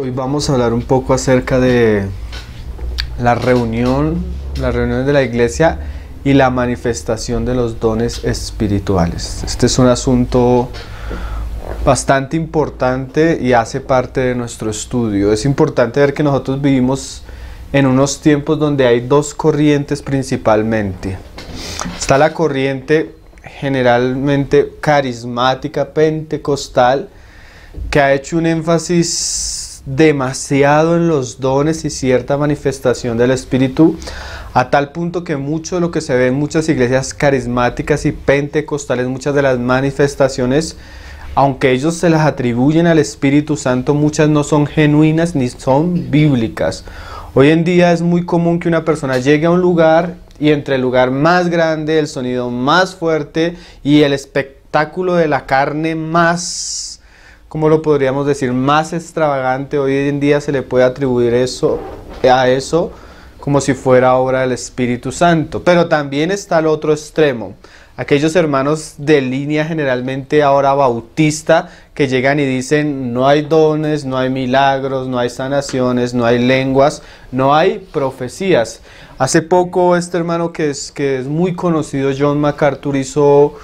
Hoy vamos a hablar un poco acerca de las reuniones de la iglesia y la manifestación de los dones espirituales. Este es un asunto bastante importante y hace parte de nuestro estudio. Es importante ver que nosotros vivimos en unos tiempos donde hay dos corrientes principalmente. Está la corriente generalmente carismática, pentecostal, que ha hecho un énfasis demasiado en los dones y cierta manifestación del Espíritu, a tal punto que mucho de lo que se ve en muchas iglesias carismáticas y pentecostales, muchas de las manifestaciones, aunque ellos se las atribuyen al Espíritu Santo, muchas no son genuinas ni son bíblicas. Hoy en día es muy común que una persona llegue a un lugar y entre el lugar más grande, el sonido más fuerte y el espectáculo de la carne más, ¿cómo lo podríamos decir?, más extravagante, hoy en día se le puede atribuir a eso como si fuera obra del Espíritu Santo. Pero también está el otro extremo, aquellos hermanos de línea generalmente ahora bautista que llegan y dicen no hay dones, no hay milagros, no hay sanaciones, no hay lenguas, no hay profecías. Hace poco este hermano que es muy conocido, John MacArthur, hizo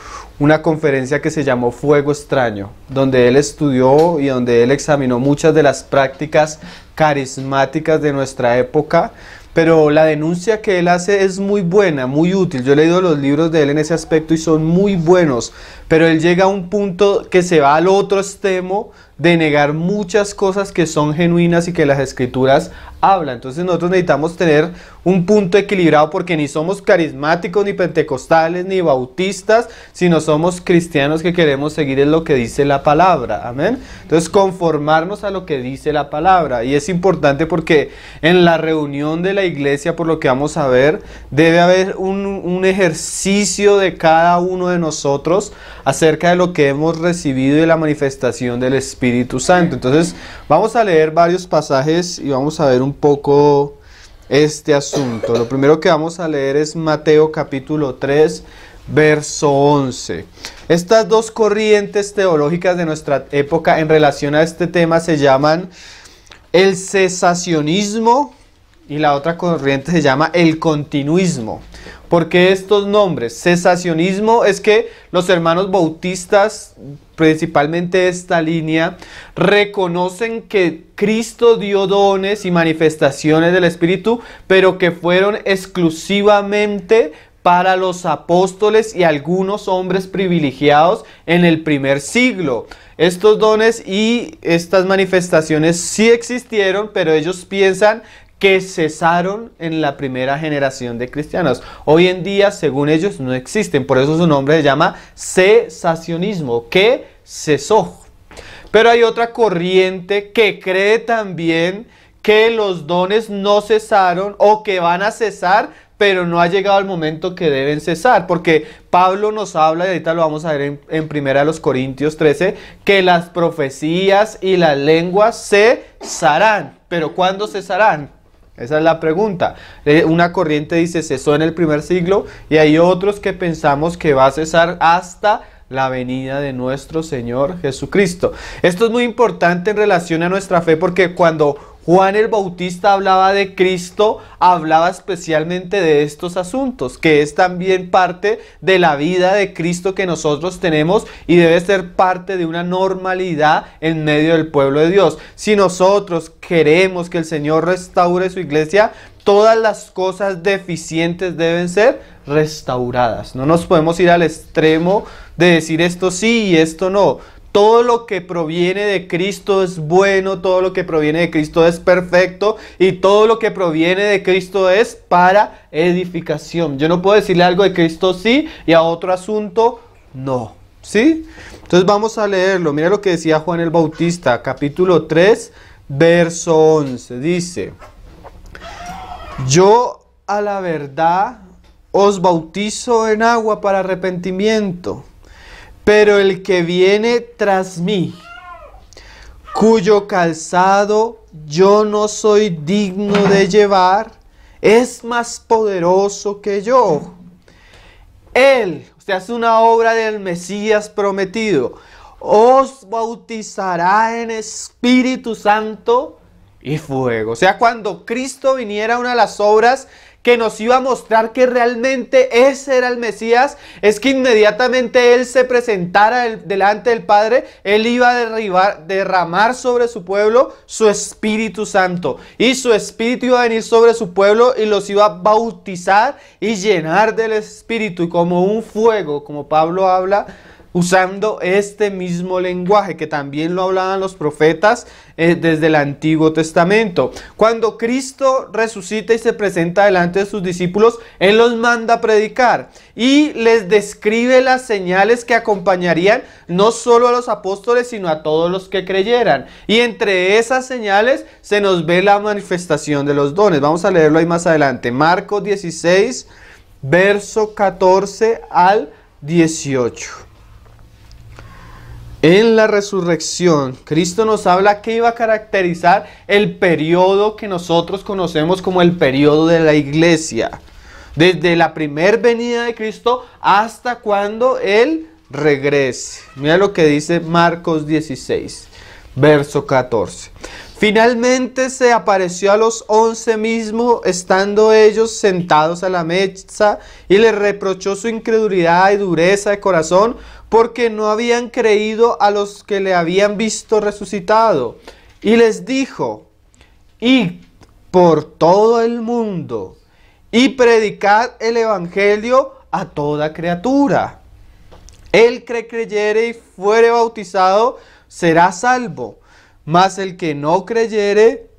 una conferencia que se llamó Fuego Extraño, donde él estudió y donde él examinó muchas de las prácticas carismáticas de nuestra época. Pero la denuncia que él hace es muy buena, muy útil. Yo he leído los libros de él en ese aspecto y son muy buenos. Pero él llega a un punto que se va al otro extremo de negar muchas cosas que son genuinas y que las escrituras hablan. Entonces nosotros necesitamos tener un punto equilibrado porque ni somos carismáticos, ni pentecostales, ni bautistas, sino somos cristianos que queremos seguir en lo que dice la palabra. Amén. Entonces conformarnos a lo que dice la palabra. Y es importante porque en la reunión de la iglesia, por lo que vamos a ver, debe haber un ejercicio de cada uno de nosotros acerca de lo que hemos recibido y de la manifestación del Espíritu Santo. Entonces vamos a leer varios pasajes y vamos a ver un poco este asunto. Lo primero que vamos a leer es Mateo capítulo 3, verso 11. Estas dos corrientes teológicas de nuestra época en relación a este tema se llaman el cesacionismo y la otra corriente se llama el continuismo. ¿Por qué estos nombres? Cesacionismo es que los hermanos bautistas, principalmente esta línea, reconocen que Cristo dio dones y manifestaciones del Espíritu, pero que fueron exclusivamente para los apóstoles y algunos hombres privilegiados en el primer siglo. Estos dones y estas manifestaciones sí existieron, pero ellos piensan que cesaron en la primera generación de cristianos. Hoy en día, según ellos, no existen. Por eso su nombre se llama cesacionismo, que cesó. Pero hay otra corriente que cree también que los dones no cesaron o que van a cesar, pero no ha llegado el momento que deben cesar. Porque Pablo nos habla, y ahorita lo vamos a ver en 1 Corintios 13, que las profecías y las lenguas cesarán. ¿Pero cuándo cesarán? Esa es la pregunta. Una corriente dice cesó en el primer siglo y hay otros que pensamos que va a cesar hasta la venida de nuestro Señor Jesucristo. Esto es muy importante en relación a nuestra fe porque cuando Juan el Bautista hablaba de Cristo, hablaba especialmente de estos asuntos, que es también parte de la vida de Cristo que nosotros tenemos y debe ser parte de una normalidad en medio del pueblo de Dios. Si nosotros queremos que el Señor restaure su iglesia, todas las cosas deficientes deben ser restauradas. No nos podemos ir al extremo de decir esto sí y esto no. Todo lo que proviene de Cristo es bueno, todo lo que proviene de Cristo es perfecto y todo lo que proviene de Cristo es para edificación. Yo no puedo decirle algo de Cristo sí y a otro asunto no. ¿Sí? Entonces vamos a leerlo. Mira lo que decía Juan el Bautista, capítulo 3, verso 11. Dice: yo a la verdad os bautizo en agua para arrepentimiento. Pero el que viene tras mí, cuyo calzado yo no soy digno de llevar, es más poderoso que yo. Él, usted hace una obra del Mesías prometido, os bautizará en Espíritu Santo y fuego. O sea, cuando Cristo viniera, una de las obras que nos iba a mostrar que realmente ese era el Mesías, es que inmediatamente Él se presentara delante del Padre, Él iba a derramar sobre su pueblo su Espíritu Santo. Y su Espíritu iba a venir sobre su pueblo y los iba a bautizar y llenar del Espíritu. Y como un fuego, como Pablo habla, usando este mismo lenguaje que también lo hablaban los profetas desde el Antiguo Testamento. Cuando Cristo resucita y se presenta delante de sus discípulos, Él los manda a predicar y les describe las señales que acompañarían no solo a los apóstoles, sino a todos los que creyeran. Y entre esas señales se nos ve la manifestación de los dones. Vamos a leerlo ahí más adelante. Marcos 16, verso 14 al 18. En la resurrección, Cristo nos habla que iba a caracterizar el periodo que nosotros conocemos como el periodo de la iglesia. Desde la primer venida de Cristo hasta cuando Él regrese. Mira lo que dice Marcos 16, verso 14. Finalmente se apareció a los 11 mismos, estando ellos sentados a la mesa, y les reprochó su incredulidad y dureza de corazón, porque no habían creído a los que le habían visto resucitado. Y les dijo: id por todo el mundo y predicad el evangelio a toda criatura. El que creyere y fuere bautizado será salvo, mas el que no creyere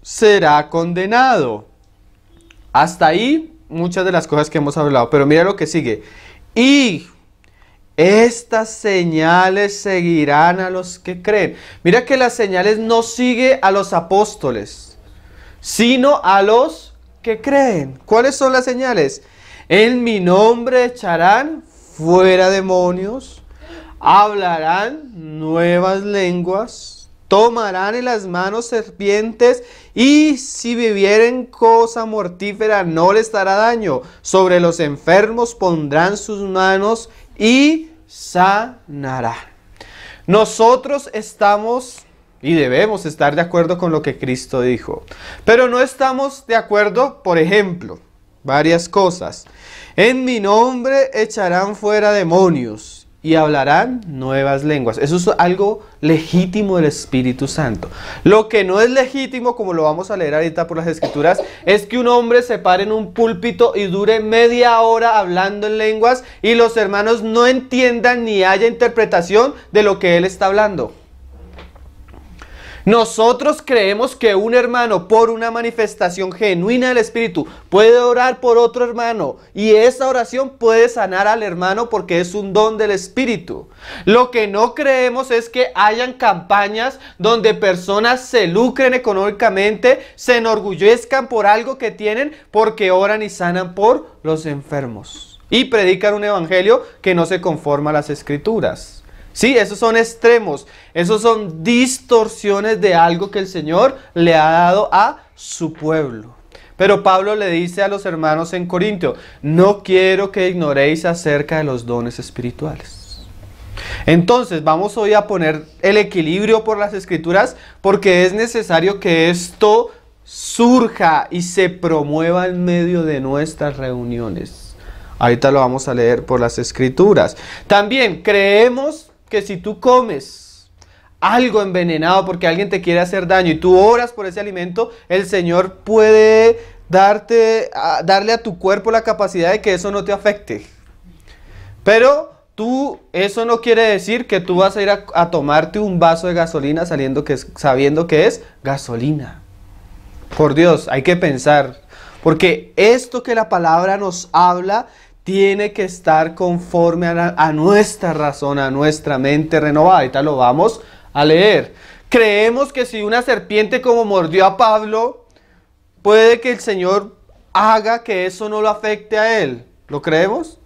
será condenado. Hasta ahí muchas de las cosas que hemos hablado, pero mira lo que sigue. Y estas señales seguirán a los que creen. Mira que las señales no siguen a los apóstoles, sino a los que creen. ¿Cuáles son las señales? En mi nombre echarán fuera demonios, hablarán nuevas lenguas, tomarán en las manos serpientes, y si bebieren cosa mortífera no les dará daño. Sobre los enfermos pondrán sus manos y sanará. Nosotros estamos y debemos estar de acuerdo con lo que Cristo dijo, pero no estamos de acuerdo, por ejemplo, varias cosas. En mi nombre echarán fuera demonios y hablarán nuevas lenguas. Eso es algo legítimo del Espíritu Santo. Lo que no es legítimo, como lo vamos a leer ahorita por las Escrituras, es que un hombre se pare en un púlpito y dure media hora hablando en lenguas y los hermanos no entiendan ni haya interpretación de lo que él está hablando. Nosotros creemos que un hermano, por una manifestación genuina del Espíritu, puede orar por otro hermano, y esa oración puede sanar al hermano porque es un don del Espíritu. Lo que no creemos es que hayan campañas donde personas se lucren económicamente, se enorgullezcan por algo que tienen, porque oran y sanan por los enfermos y predican un evangelio que no se conforma a las Escrituras. Sí, esos son extremos, esos son distorsiones de algo que el Señor le ha dado a su pueblo. Pero Pablo le dice a los hermanos en Corintio: no quiero que ignoréis acerca de los dones espirituales. Entonces vamos hoy a poner el equilibrio por las Escrituras, porque es necesario que esto surja y se promueva en medio de nuestras reuniones. Ahorita lo vamos a leer por las Escrituras. También creemos que si tú comes algo envenenado porque alguien te quiere hacer daño y tú oras por ese alimento, el Señor puede darle a tu cuerpo la capacidad de que eso no te afecte. Pero eso no quiere decir que tú vas a ir a tomarte un vaso de gasolina sabiendo que es gasolina. Por Dios, hay que pensar, porque esto que la palabra nos habla tiene que estar conforme a nuestra razón, a nuestra mente renovada. Ahorita lo vamos a leer. Creemos que si una serpiente como mordió a Pablo, puede que el Señor haga que eso no lo afecte a él. ¿Lo creemos?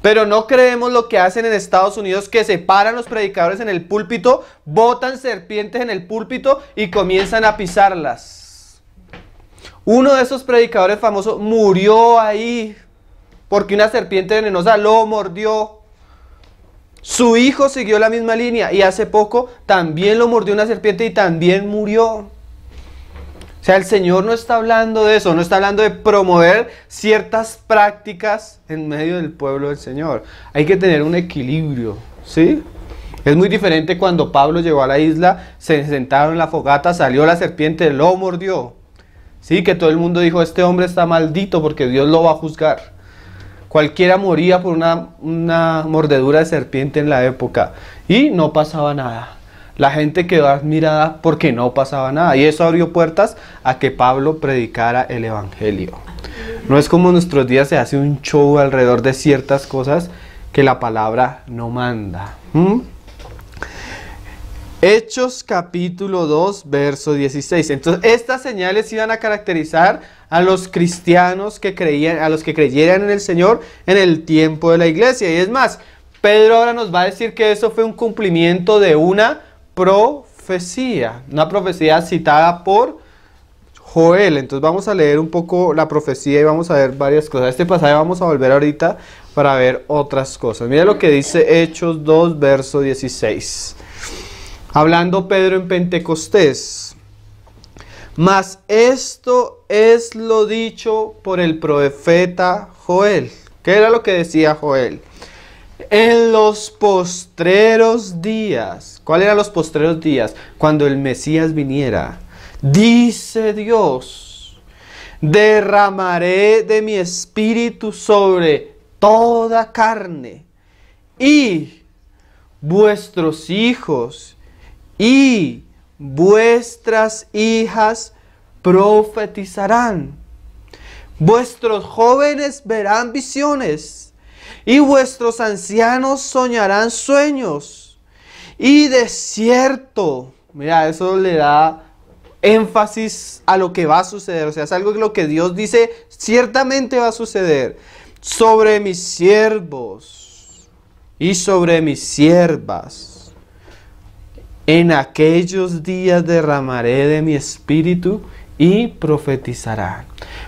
Pero no creemos lo que hacen en Estados Unidos, que se paran los predicadores en el púlpito, botan serpientes en el púlpito y comienzan a pisarlas. Uno de esos predicadores famosos murió ahí porque una serpiente venenosa lo mordió. Su hijo siguió la misma línea y hace poco también lo mordió una serpiente y también murió. sea, el Señor no está hablando de eso, no está hablando de promover ciertas prácticas en medio del pueblo del Señor. Hay que tener un equilibrio, ¿sí? Es muy diferente cuando Pablo llegó a la isla, se sentaron en la fogata, salió la serpiente, lo mordió. Sí, que todo el mundo dijo, este hombre está maldito porque Dios lo va a juzgar. Cualquiera moría por una mordedura de serpiente en la época y no pasaba nada. La gente quedó admirada porque no pasaba nada. Y eso abrió puertas a que Pablo predicara el evangelio. No es como en nuestros días se hace un show alrededor de ciertas cosas que la palabra no manda. Hechos capítulo 2, verso 16. Entonces, estas señales iban a caracterizar a los cristianos que creían, a los que creyeran en el Señor en el tiempo de la iglesia. Y es más, Pedro ahora nos va a decir que eso fue un cumplimiento de una profecía citada por Joel. Entonces vamos a leer un poco la profecía y vamos a ver varias cosas. Este pasaje vamos a volver ahorita para ver otras cosas. Mira lo que dice Hechos 2, verso 16. Hablando Pedro en Pentecostés. Mas esto es lo dicho por el profeta Joel. ¿Qué era lo que decía Joel? En los postreros días. ¿Cuáles eran los postreros días? Cuando el Mesías viniera. Dice Dios, derramaré de mi espíritu sobre toda carne, y vuestros hijos y vuestras hijas profetizarán. Vuestros jóvenes verán visiones, y vuestros ancianos soñarán sueños. Y de cierto, mira, eso le da énfasis a lo que va a suceder. O sea, es algo que lo que Dios dice ciertamente va a suceder. Sobre mis siervos y sobre mis siervas, en aquellos días derramaré de mi espíritu y profetizarán.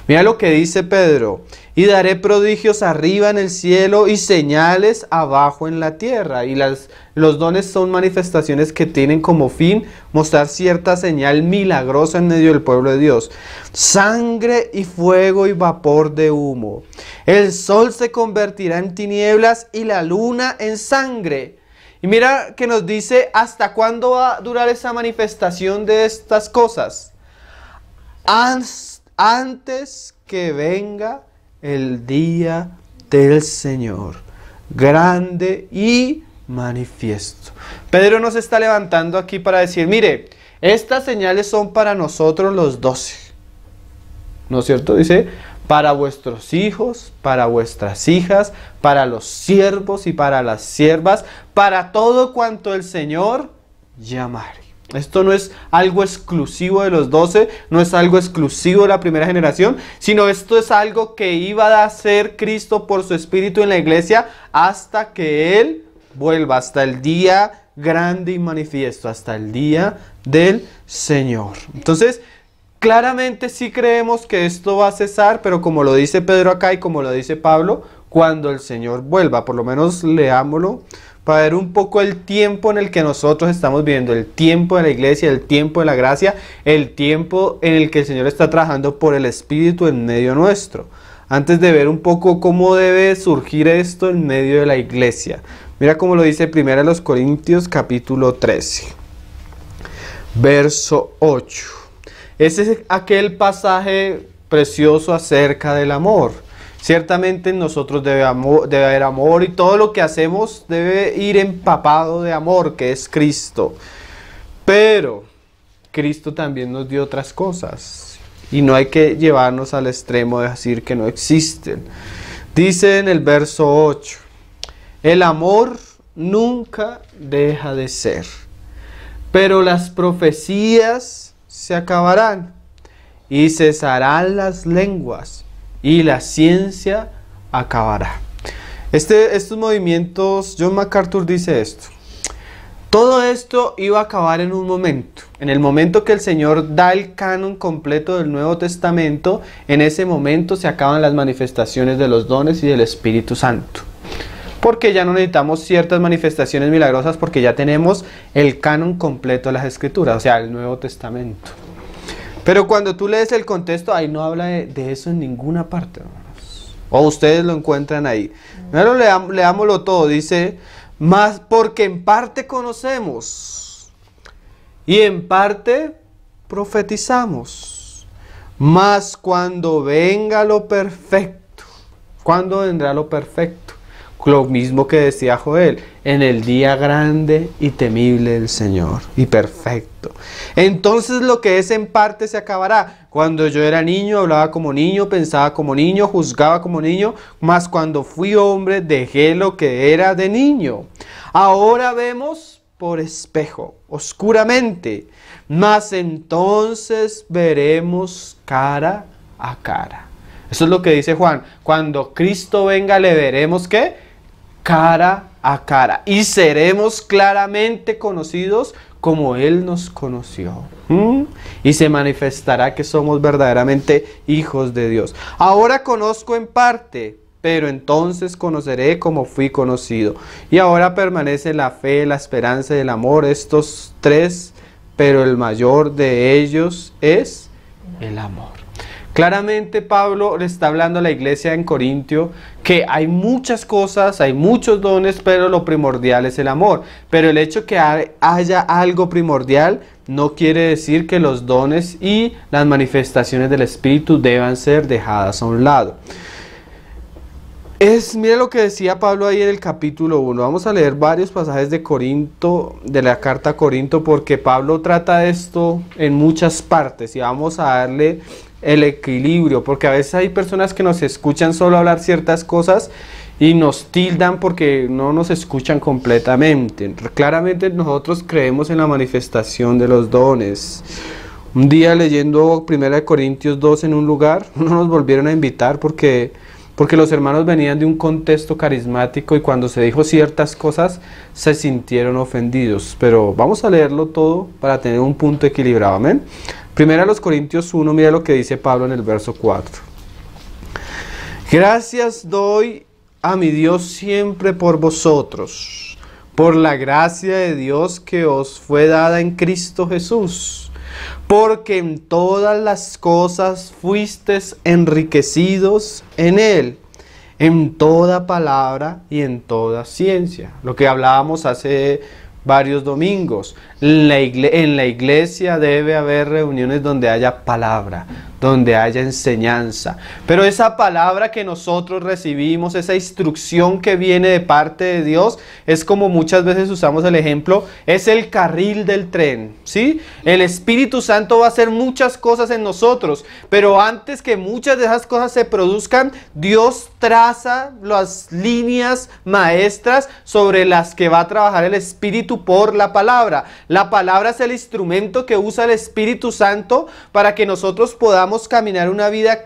Mira lo que dice Pedro. Y daré prodigios arriba en el cielo y señales abajo en la tierra. Y los dones son manifestaciones que tienen como fin mostrar cierta señal milagrosa en medio del pueblo de Dios. Sangre y fuego y vapor de humo. El sol se convertirá en tinieblas y la luna en sangre. Y mira que nos dice hasta cuándo va a durar esa manifestación de estas cosas. Antes que venga el día del Señor, grande y manifiesto. Pedro nos está levantando aquí para decir, mire, estas señales son para nosotros los 12. ¿No es cierto? Dice, para vuestros hijos, para vuestras hijas, para los siervos y para las siervas, para todo cuanto el Señor llamare. Esto no es algo exclusivo de los 12, no es algo exclusivo de la primera generación, sino esto es algo que iba a hacer Cristo por su Espíritu en la iglesia hasta que Él vuelva, hasta el día grande y manifiesto, hasta el día del Señor. Entonces, claramente sí creemos que esto va a cesar, pero como lo dice Pedro acá y como lo dice Pablo, cuando el Señor vuelva, por lo menos leámoslo, para ver un poco el tiempo en el que nosotros estamos viviendo, el tiempo de la iglesia, el tiempo de la gracia, el tiempo en el que el Señor está trabajando por el Espíritu en medio nuestro. Antes de ver un poco cómo debe surgir esto en medio de la iglesia. Mira cómo lo dice 1 Corintios capítulo 13, verso 8. Ese es aquel pasaje precioso acerca del amor. Ciertamente en nosotros debe haber amor y todo lo que hacemos debe ir empapado de amor, que es Cristo. Pero Cristo también nos dio otras cosas y no hay que llevarnos al extremo de decir que no existen. Dice en el verso 8, el amor nunca deja de ser, pero las profecías se acabarán y cesarán las lenguas. Y la ciencia acabará. Estos movimientos, John MacArthur dice esto. Todo esto iba a acabar en un momento. En el momento que el Señor da el canon completo del Nuevo Testamento, en ese momento se acaban las manifestaciones de los dones y del Espíritu Santo. Porque ya no necesitamos ciertas manifestaciones milagrosas porque ya tenemos el canon completo de las Escrituras, o sea, el Nuevo Testamento. Pero cuando tú lees el contexto, ahí no habla de eso en ninguna parte, hermanos. O ustedes lo encuentran ahí. Primero leámoslo todo. Dice, más porque en parte conocemos y en parte profetizamos. Mas cuando venga lo perfecto, ¿cuándo vendrá lo perfecto? Lo mismo que decía Joel, en el día grande y temible del Señor, y perfecto. Entonces lo que es en parte se acabará. Cuando yo era niño, hablaba como niño, pensaba como niño, juzgaba como niño, mas cuando fui hombre, dejé lo que era de niño. Ahora vemos por espejo, oscuramente, mas entonces veremos cara a cara. Eso es lo que dice Juan. Cuando Cristo venga, le veremos, ¿qué? Cara a cara. Y seremos claramente conocidos como Él nos conoció. Y se manifestará que somos verdaderamente hijos de Dios. Ahora conozco en parte, pero entonces conoceré como fui conocido. Y ahora permanece la fe, la esperanza y el amor, estos tres, pero el mayor de ellos es el amor. Claramente Pablo le está hablando a la iglesia en Corintio que hay muchas cosas, hay muchos dones, pero lo primordial es el amor. Pero el hecho que haya algo primordial no quiere decir que los dones y las manifestaciones del Espíritu deban ser dejadas a un lado. Mira lo que decía Pablo ahí en el capítulo 1. Vamos a leer varios pasajes de Corinto, de la carta a Corinto, porque Pablo trata esto en muchas partes y vamos a darle el equilibrio, porque a veces hay personas que nos escuchan solo hablar ciertas cosas y nos tildan porque no nos escuchan completamente. Claramente nosotros creemos en la manifestación de los dones. Un día leyendo 1 Corintios 2 en un lugar, no nos volvieron a invitar porque los hermanos venían de un contexto carismático y cuando se dijo ciertas cosas se sintieron ofendidos. Pero vamos a leerlo todo para tener un punto equilibrado. Amén. 1 Corintios 1, mira lo que dice Pablo en el verso 4. Gracias doy a mi Dios siempre por vosotros, por la gracia de Dios que os fue dada en Cristo Jesús. Porque en todas las cosas fuisteis enriquecidos en Él, en toda palabra y en toda ciencia. Lo que hablábamos hace varios domingos. En la iglesia debe haber reuniones donde haya palabra, donde haya enseñanza. Pero esa palabra que nosotros recibimos, esa instrucción que viene de parte de Dios, es como muchas veces usamos el ejemplo, es el carril del tren, ¿sí? El Espíritu Santo va a hacer muchas cosas en nosotros, pero antes que muchas de esas cosas se produzcan, Dios traza las líneas maestras sobre las que va a trabajar el Espíritu por la palabra. La palabra es el instrumento que usa el Espíritu Santo para que nosotros podamos caminar una vida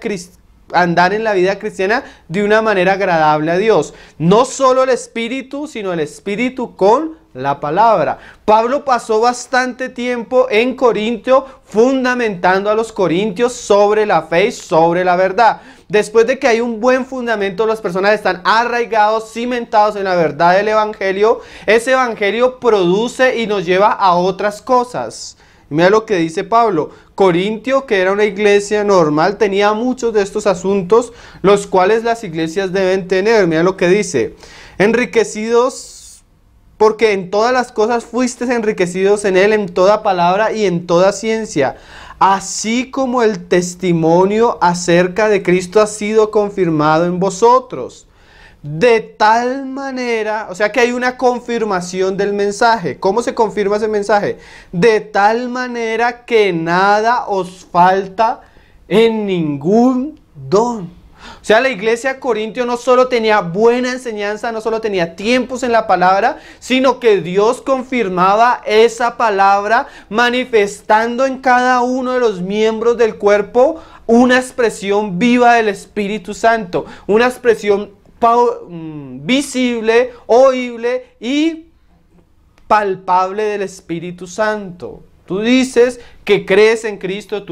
andar en la vida cristiana de una manera agradable a Dios. No solo el Espíritu, sino el Espíritu con la palabra. Pablo pasó bastante tiempo en Corintio fundamentando a los corintios sobre la fe y sobre la verdad. Después de que hay un buen fundamento, las personas están arraigados, cimentados en la verdad del Evangelio. Ese Evangelio produce y nos lleva a otras cosas. Mira lo que dice Pablo. Corintio, que era una iglesia normal, tenía muchos de estos asuntos, los cuales las iglesias deben tener. Mira lo que dice. Enriquecidos, porque en todas las cosas fuisteis enriquecidos en Él, en toda palabra y en toda ciencia. Así como el testimonio acerca de Cristo ha sido confirmado en vosotros. De tal manera, o sea que hay una confirmación del mensaje. ¿Cómo se confirma ese mensaje? De tal manera que nada os falta en ningún don. O sea, la iglesia de Corintio no solo tenía buena enseñanza, no solo tenía tiempos en la palabra, sino que Dios confirmaba esa palabra manifestando en cada uno de los miembros del cuerpo una expresión viva del Espíritu Santo, una expresión visible, oíble y palpable del Espíritu Santo. Tú dices que crees en Cristo,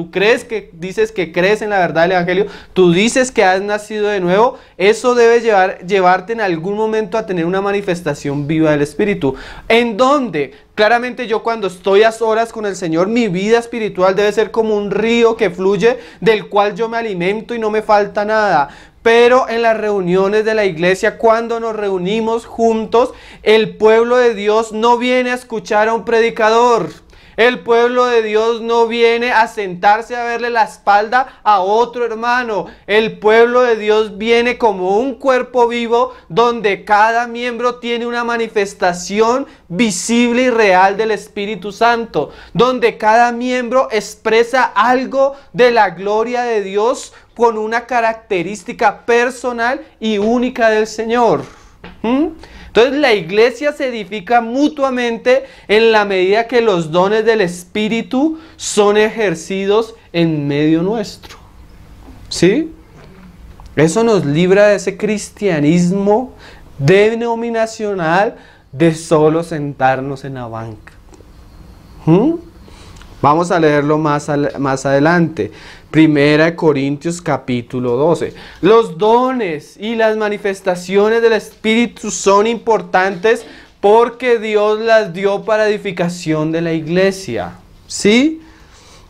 dices que crees en la verdad del Evangelio, tú dices que has nacido de nuevo, eso debe llevarte en algún momento a tener una manifestación viva del Espíritu. ¿En dónde? Claramente yo cuando estoy a solas con el Señor, mi vida espiritual debe ser como un río que fluye, del cual yo me alimento y no me falta nada. Pero en las reuniones de la iglesia, cuando nos reunimos juntos, el pueblo de Dios no viene a escuchar a un predicador. El pueblo de Dios no viene a sentarse a verle la espalda a otro hermano. El pueblo de Dios viene como un cuerpo vivo donde cada miembro tiene una manifestación visible y real del Espíritu Santo. Donde cada miembro expresa algo de la gloria de Dios con una característica personal y única del Señor. Entonces la iglesia se edifica mutuamente en la medida que los dones del Espíritu son ejercidos en medio nuestro. ¿Sí? Eso nos libra de ese cristianismo denominacional de solo sentarnos en la banca. Vamos a leerlo más adelante. Primera de Corintios capítulo 12. Los dones y las manifestaciones del Espíritu son importantes porque Dios las dio para edificación de la iglesia. ¿Sí?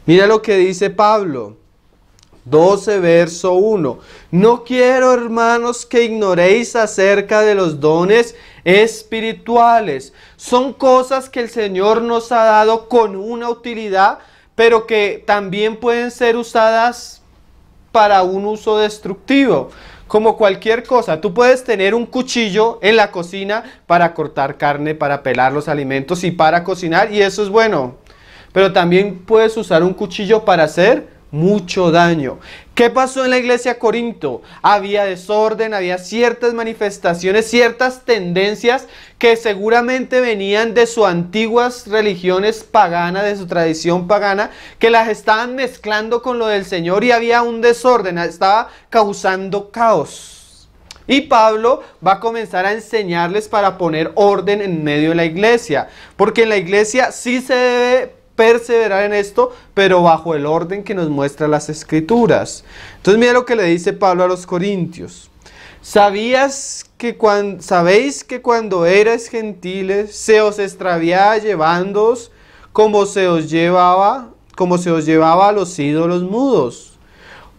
Mira lo que dice Pablo. 12 verso 1. No quiero, hermanos, que ignoréis acerca de los dones espirituales. Son cosas que el Señor nos ha dado con una utilidad, pero que también pueden ser usadas para un uso destructivo. Como cualquier cosa, tú puedes tener un cuchillo en la cocina para cortar carne, para pelar los alimentos y para cocinar, y eso es bueno. Pero también puedes usar un cuchillo para hacer mucho daño. ¿Qué pasó en la iglesia de Corinto? Había desorden, había ciertas manifestaciones, ciertas tendencias que seguramente venían de sus antiguas religiones paganas, de su tradición pagana, que las estaban mezclando con lo del Señor y había un desorden, estaba causando caos. Y Pablo va a comenzar a enseñarles para poner orden en medio de la iglesia, porque en la iglesia sí se debe perseverar en esto, pero bajo el orden que nos muestra las Escrituras. Entonces mira lo que le dice Pablo a los Corintios. ¿Sabéis que cuando erais gentiles se os extraviaba llevándoos como se os llevaba a los ídolos mudos?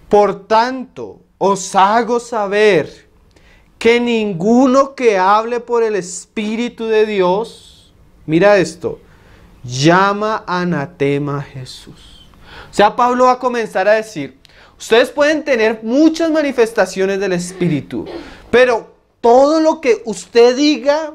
Por tanto, os hago saber que ninguno que hable por el Espíritu de Dios, mira esto, llama anatema a Jesús. O sea, Pablo va a comenzar a decir, ustedes pueden tener muchas manifestaciones del Espíritu, pero todo lo que usted diga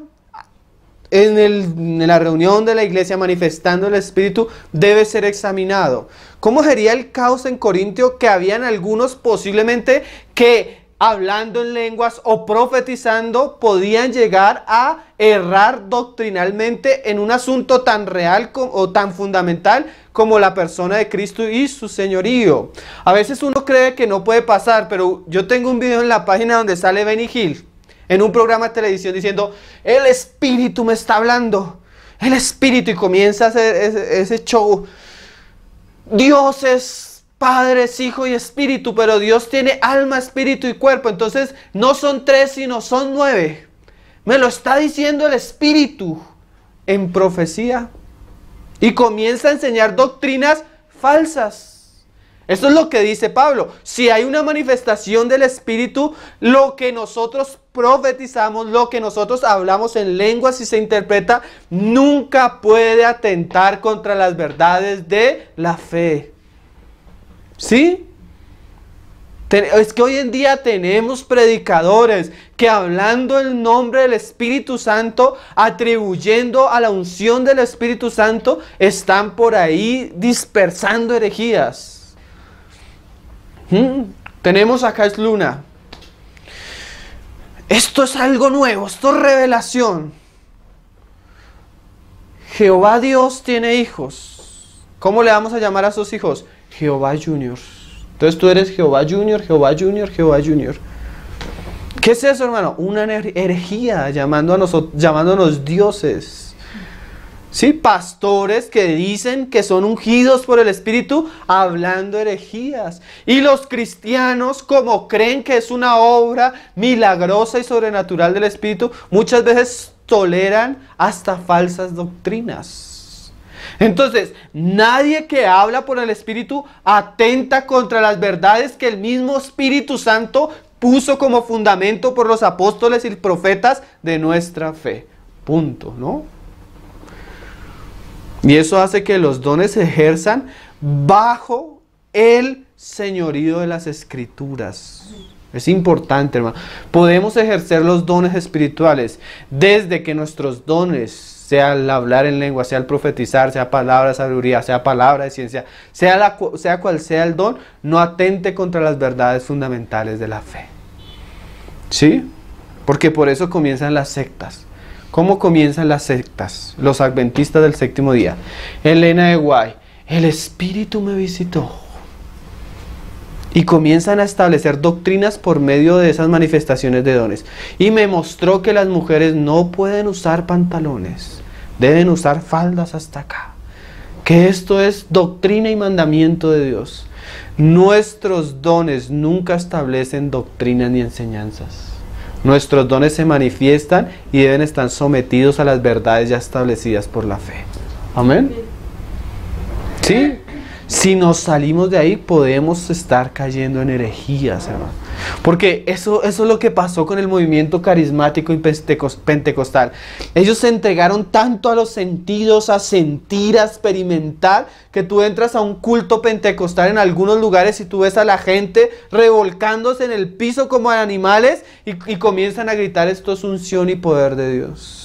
en la reunión de la iglesia manifestando el Espíritu debe ser examinado. ¿Cómo sería el caos en Corintio? Que habían algunos posiblemente que hablando en lenguas o profetizando podían llegar a errar doctrinalmente en un asunto tan real o tan fundamental como la persona de Cristo y su señorío. A veces uno cree que no puede pasar, pero yo tengo un video en la página donde sale Benny Hill en un programa de televisión diciendo, el Espíritu me está hablando, el Espíritu, y comienza a hacer ese show. Dios es Padre, es Hijo y Espíritu, pero Dios tiene alma, espíritu y cuerpo. Entonces no son 3, sino son 9. Me lo está diciendo el Espíritu en profecía. Y comienza a enseñar doctrinas falsas. Eso es lo que dice Pablo. Si hay una manifestación del Espíritu, lo que nosotros profetizamos, lo que nosotros hablamos en lenguas y se interpreta, nunca puede atentar contra las verdades de la fe. ¿Sí? Es que hoy en día tenemos predicadores que hablando el nombre del Espíritu Santo, atribuyendo a la unción del Espíritu Santo, están por ahí dispersando herejías. Tenemos a Cas Luna. Esto es algo nuevo, esto es revelación. Jehová Dios tiene hijos. ¿Cómo le vamos a llamar a sus hijos? Jehová Junior. Entonces tú eres Jehová Junior, Jehová Junior, Jehová Junior. ¿Qué es eso, hermano? Una herejía llamándonos dioses. ¿Sí? Pastores que dicen que son ungidos por el Espíritu hablando herejías. Y los cristianos, como creen que es una obra milagrosa y sobrenatural del Espíritu, muchas veces toleran hasta falsas doctrinas. Entonces, nadie que habla por el Espíritu atenta contra las verdades que el mismo Espíritu Santo puso como fundamento por los apóstoles y profetas de nuestra fe. Punto, ¿no? Y eso hace que los dones se ejerzan bajo el señorío de las Escrituras. Es importante, hermano. Podemos ejercer los dones espirituales desde que nuestros dones, sea el hablar en lengua, sea el profetizar, sea palabra de sabiduría, sea palabra de ciencia, sea cual sea el don, no atente contra las verdades fundamentales de la fe. ¿Sí? Porque por eso comienzan las sectas. ¿Cómo comienzan las sectas? Los adventistas del séptimo día. Elena de White, el Espíritu me visitó. Y comienzan a establecer doctrinas por medio de esas manifestaciones de dones. Y me mostró que las mujeres no pueden usar pantalones. Deben usar faldas hasta acá. Que esto es doctrina y mandamiento de Dios. Nuestros dones nunca establecen doctrinas ni enseñanzas. Nuestros dones se manifiestan y deben estar sometidos a las verdades ya establecidas por la fe. Amén. ¿Sí? Si nos salimos de ahí, podemos estar cayendo en herejías, hermano. Porque eso es lo que pasó con el movimiento carismático y pentecostal. Ellos se entregaron tanto a los sentidos, a sentir, a experimentar, que tú entras a un culto pentecostal en algunos lugares y tú ves a la gente revolcándose en el piso como animales y comienzan a gritar: esto es unción y poder de Dios.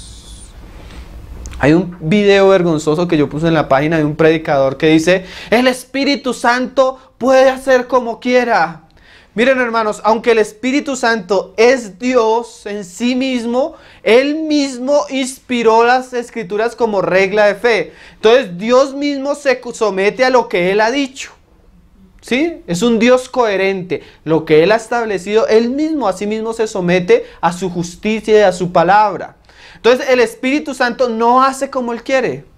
Hay un video vergonzoso que yo puse en la página de un predicador que dice: el Espíritu Santo puede hacer como quiera. Miren, hermanos, aunque el Espíritu Santo es Dios en sí mismo, Él mismo inspiró las Escrituras como regla de fe. Entonces Dios mismo se somete a lo que Él ha dicho. ¿Sí? Es un Dios coherente. Lo que Él ha establecido, Él mismo a sí mismo se somete a su justicia y a su palabra. Entonces el Espíritu Santo no hace como Él quiere.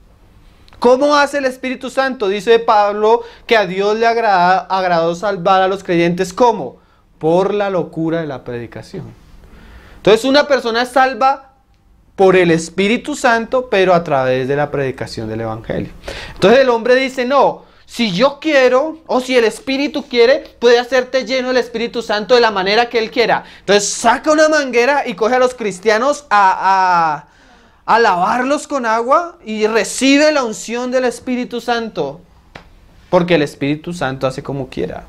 ¿Cómo hace el Espíritu Santo? Dice Pablo que a Dios le agradó salvar a los creyentes. ¿Cómo? Por la locura de la predicación. Entonces una persona es salva por el Espíritu Santo, pero a través de la predicación del Evangelio. Entonces el hombre dice: no, si yo quiero, o si el Espíritu quiere, puede hacerte lleno del Espíritu Santo de la manera que Él quiera. Entonces saca una manguera y coge a los cristianos a lavarlos con agua y recibe la unción del Espíritu Santo. Porque el Espíritu Santo hace como quiera.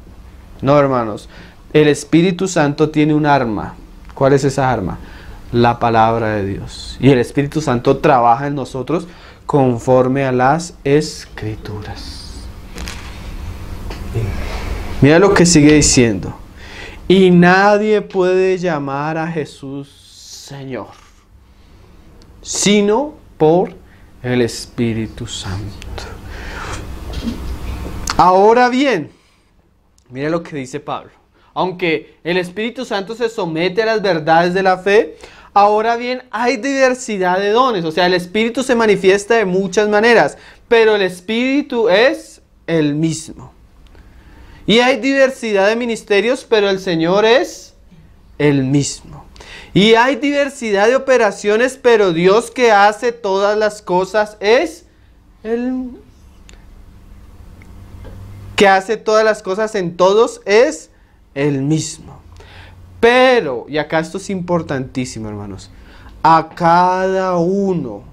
No, hermanos. El Espíritu Santo tiene un arma. ¿Cuál es esa arma? La palabra de Dios. Y el Espíritu Santo trabaja en nosotros conforme a las Escrituras. Mira lo que sigue diciendo. Y nadie puede llamar a Jesús Señor, sino por el Espíritu Santo. Ahora bien, mira lo que dice Pablo. Aunque el Espíritu Santo se somete a las verdades de la fe, ahora bien hay diversidad de dones. O sea, el Espíritu se manifiesta de muchas maneras, pero el Espíritu es el mismo. Y hay diversidad de ministerios, pero el Señor es el mismo. Y hay diversidad de operaciones, pero Dios que hace todas las cosas es el que hace todas las cosas en todos es el mismo. Pero, y acá esto es importantísimo, hermanos, a cada uno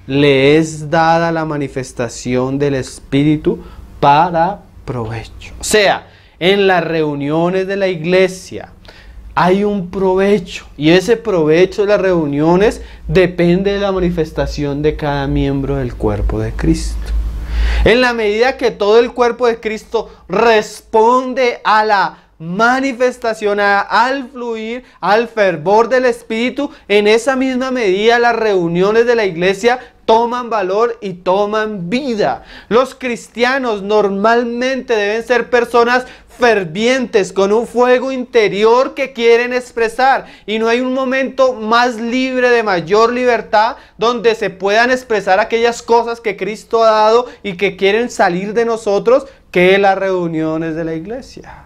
le es dada la manifestación del Espíritu para provecho. O sea, en las reuniones de la iglesia hay un provecho, y ese provecho de las reuniones depende de la manifestación de cada miembro del cuerpo de Cristo. En la medida que todo el cuerpo de Cristo responde a la manifestación, al fluir, al fervor del Espíritu, en esa misma medida las reuniones de la iglesia toman valor y toman vida. Los cristianos normalmente deben ser personas fervientes, con un fuego interior que quieren expresar. Y no hay un momento más libre, de mayor libertad, donde se puedan expresar aquellas cosas que Cristo ha dado y que quieren salir de nosotros, que las reuniones de la iglesia.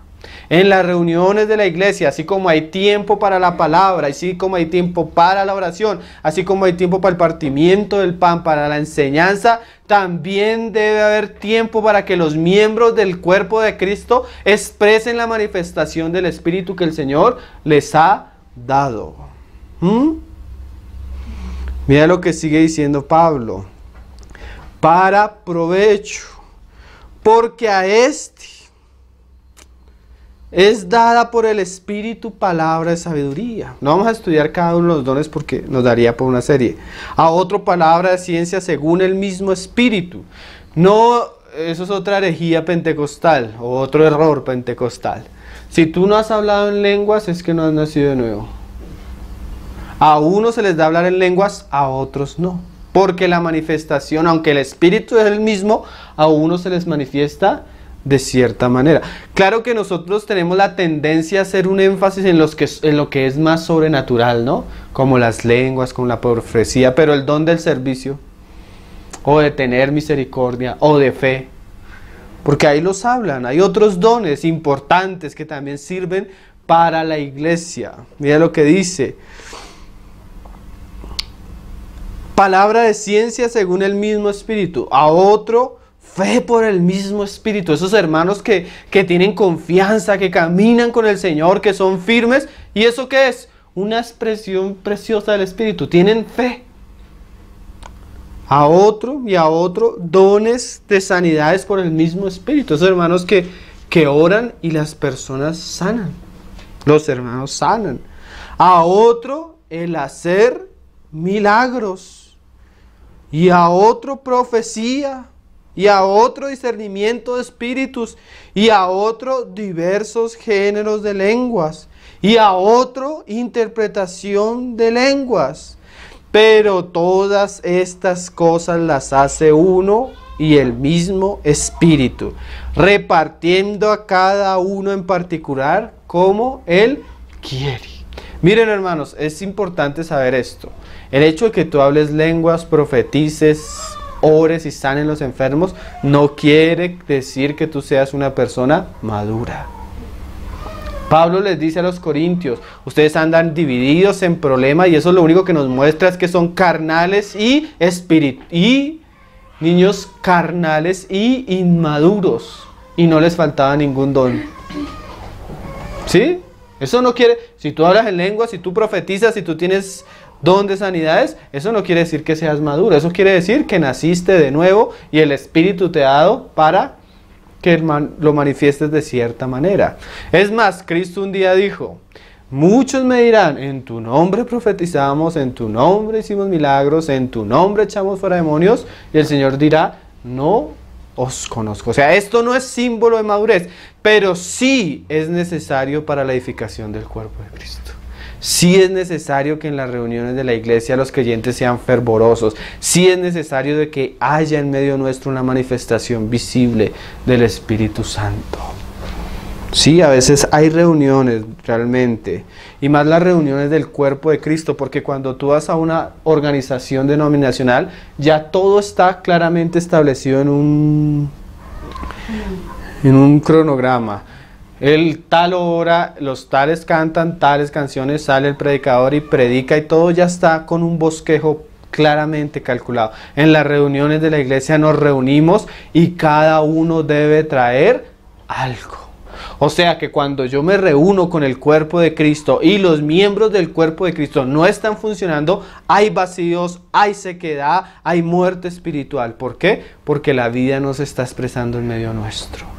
En las reuniones de la iglesia, así como hay tiempo para la palabra, así como hay tiempo para la oración, así como hay tiempo para el partimiento del pan, para la enseñanza, también debe haber tiempo para que los miembros del cuerpo de Cristo expresen la manifestación del Espíritu que el Señor les ha dado. Mira lo que sigue diciendo Pablo. Para provecho, porque a este es dada por el Espíritu palabra de sabiduría. No vamos a estudiar cada uno de los dones porque nos daría por una serie. A otro palabra de ciencia según el mismo Espíritu. No, eso es otra herejía pentecostal o otro error pentecostal. Si tú no has hablado en lenguas es que no has nacido de nuevo. A unos se les da hablar en lenguas, a otros no. Porque la manifestación, aunque el Espíritu es el mismo, a unos se les manifiesta de cierta manera. Claro que nosotros tenemos la tendencia a hacer un énfasis en lo que es más sobrenatural, ¿no? Como las lenguas, como la profecía, pero el don del servicio, o de tener misericordia, o de fe, porque ahí los hablan. Hay otros dones importantes que también sirven para la iglesia. Mira lo que dice. Palabra de ciencia según el mismo Espíritu. A otro, fe por el mismo Espíritu. Esos hermanos que tienen confianza, que caminan con el Señor, que son firmes. ¿Y eso qué es? Una expresión preciosa del Espíritu. Tienen fe. A otro y a otro, dones de sanidades por el mismo Espíritu. Esos hermanos que oran y las personas sanan. Los hermanos sanan. A otro, el hacer milagros. Y a otro, profecía. Y a otro, discernimiento de espíritus, y a otro, diversos géneros de lenguas, y a otro, interpretación de lenguas. Pero todas estas cosas las hace uno y el mismo Espíritu, repartiendo a cada uno en particular como Él quiere. Miren, hermanos, es importante saber esto. El hecho de que tú hables lenguas, profetices, ores y sanen los enfermos, no quiere decir que tú seas una persona madura. Pablo les dice a los corintios, ustedes andan divididos en problemas y eso lo único que nos muestra es que son carnales y niños carnales y inmaduros y no les faltaba ningún don. ¿Sí? Eso no quiere, si tú hablas en lenguas, si tú profetizas, si tú tienes don de sanidades, eso no quiere decir que seas maduro, eso quiere decir que naciste de nuevo y el Espíritu te ha dado para que lo manifiestes de cierta manera. Es más, Cristo un día dijo, muchos me dirán, en tu nombre profetizamos, en tu nombre hicimos milagros, en tu nombre echamos fuera demonios, y el Señor dirá, no os conozco. O sea, esto no es símbolo de madurez, pero sí es necesario para la edificación del cuerpo de Cristo. Sí es necesario que en las reuniones de la iglesia los creyentes sean fervorosos. Sí es necesario de que haya en medio nuestro una manifestación visible del Espíritu Santo. Sí, a veces hay reuniones realmente, y más las reuniones del cuerpo de Cristo, porque cuando tú vas a una organización denominacional, ya todo está claramente establecido en un cronograma. El tal hora, los tales cantan tales canciones, sale el predicador y predica y todo ya está con un bosquejo claramente calculado. En las reuniones de la iglesia nos reunimos y cada uno debe traer algo. O sea que cuando yo me reúno con el cuerpo de Cristo y los miembros del cuerpo de Cristo no están funcionando, hay vacíos, hay sequedad, hay muerte espiritual. ¿Por qué? Porque la vida no se está expresando en medio nuestro.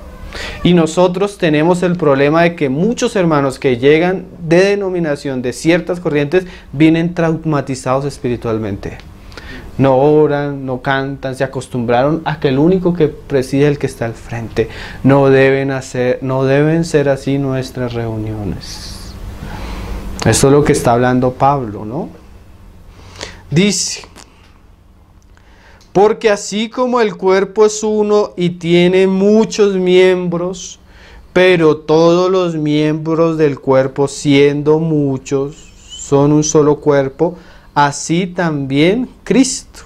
Y nosotros tenemos el problema de que muchos hermanos que llegan de denominación de ciertas corrientes vienen traumatizados espiritualmente. No oran, no cantan, se acostumbraron a que el único que preside es el que está al frente. No deben ser así nuestras reuniones. Eso es lo que está hablando Pablo, ¿no? Dice, porque así como el cuerpo es uno y tiene muchos miembros, Pero todos los miembros del cuerpo, siendo muchos, son un solo cuerpo, así también Cristo.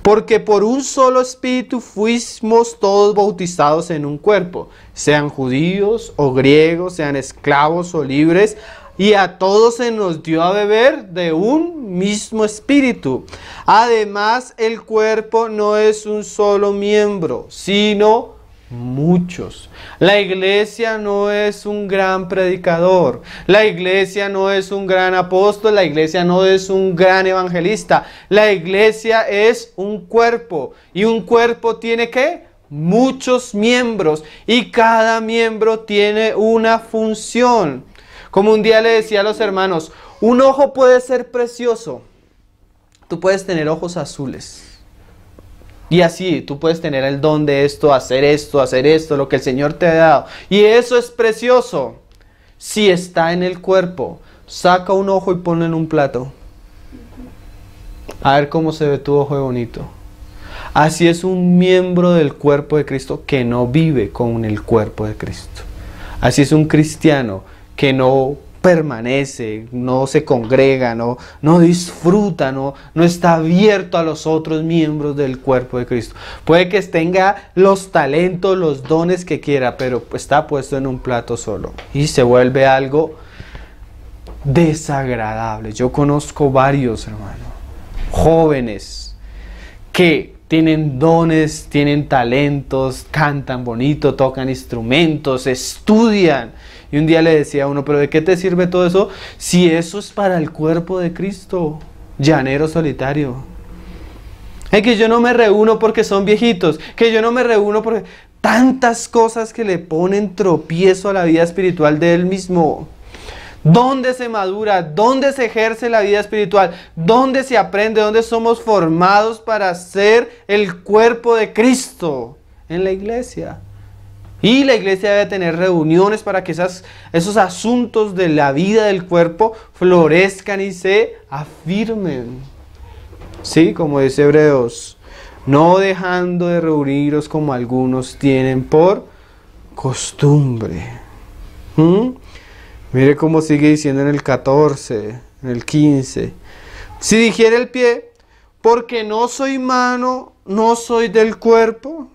Porque por un solo espíritu fuimos todos bautizados en un cuerpo, sean judíos o griegos, sean esclavos o libres, y a todos se nos dio a beber de un mismo espíritu. Además, el cuerpo no es un solo miembro, sino muchos. La iglesia no es un gran predicador, la iglesia no es un gran apóstol, la iglesia no es un gran evangelista. La iglesia es un cuerpo, y un cuerpo tiene ¿qué? Muchos miembros, y cada miembro tiene una función. Como un día le decía a los hermanos, un ojo puede ser precioso. Tú puedes tener ojos azules. Y así, tú puedes tener el don de esto, hacer esto, lo que el Señor te ha dado. Y eso es precioso. Si está en el cuerpo, saca un ojo y ponlo en un plato. A ver cómo se ve tu ojo de bonito. Así es un miembro del cuerpo de Cristo que no vive con el cuerpo de Cristo. Así es un cristiano que no permanece, no se congrega, no disfruta, no está abierto a los otros miembros del cuerpo de Cristo. Puede que tenga los talentos, los dones que quiera, pero está puesto en un plato solo y se vuelve algo desagradable. Yo conozco varios, hermanos, jóvenes que tienen dones, tienen talentos, cantan bonito, tocan instrumentos, estudian. Y un día le decía a uno, pero ¿de qué te sirve todo eso si eso es para el cuerpo de Cristo? Llanero solitario. Es que yo no me reúno porque son viejitos, que yo no me reúno porque tantas cosas que le ponen tropiezo a la vida espiritual de él mismo. ¿Dónde se madura? ¿Dónde se ejerce la vida espiritual? ¿Dónde se aprende? ¿Dónde somos formados para ser el cuerpo de Cristo? En la iglesia. Y la iglesia debe tener reuniones para que esos asuntos de la vida del cuerpo florezcan y se afirmen. Sí, como dice Hebreos, no dejando de reuniros como algunos tienen por costumbre. Mire cómo sigue diciendo en el 14, en el 15. Si dijera el pie, porque no soy mano, no soy del cuerpo,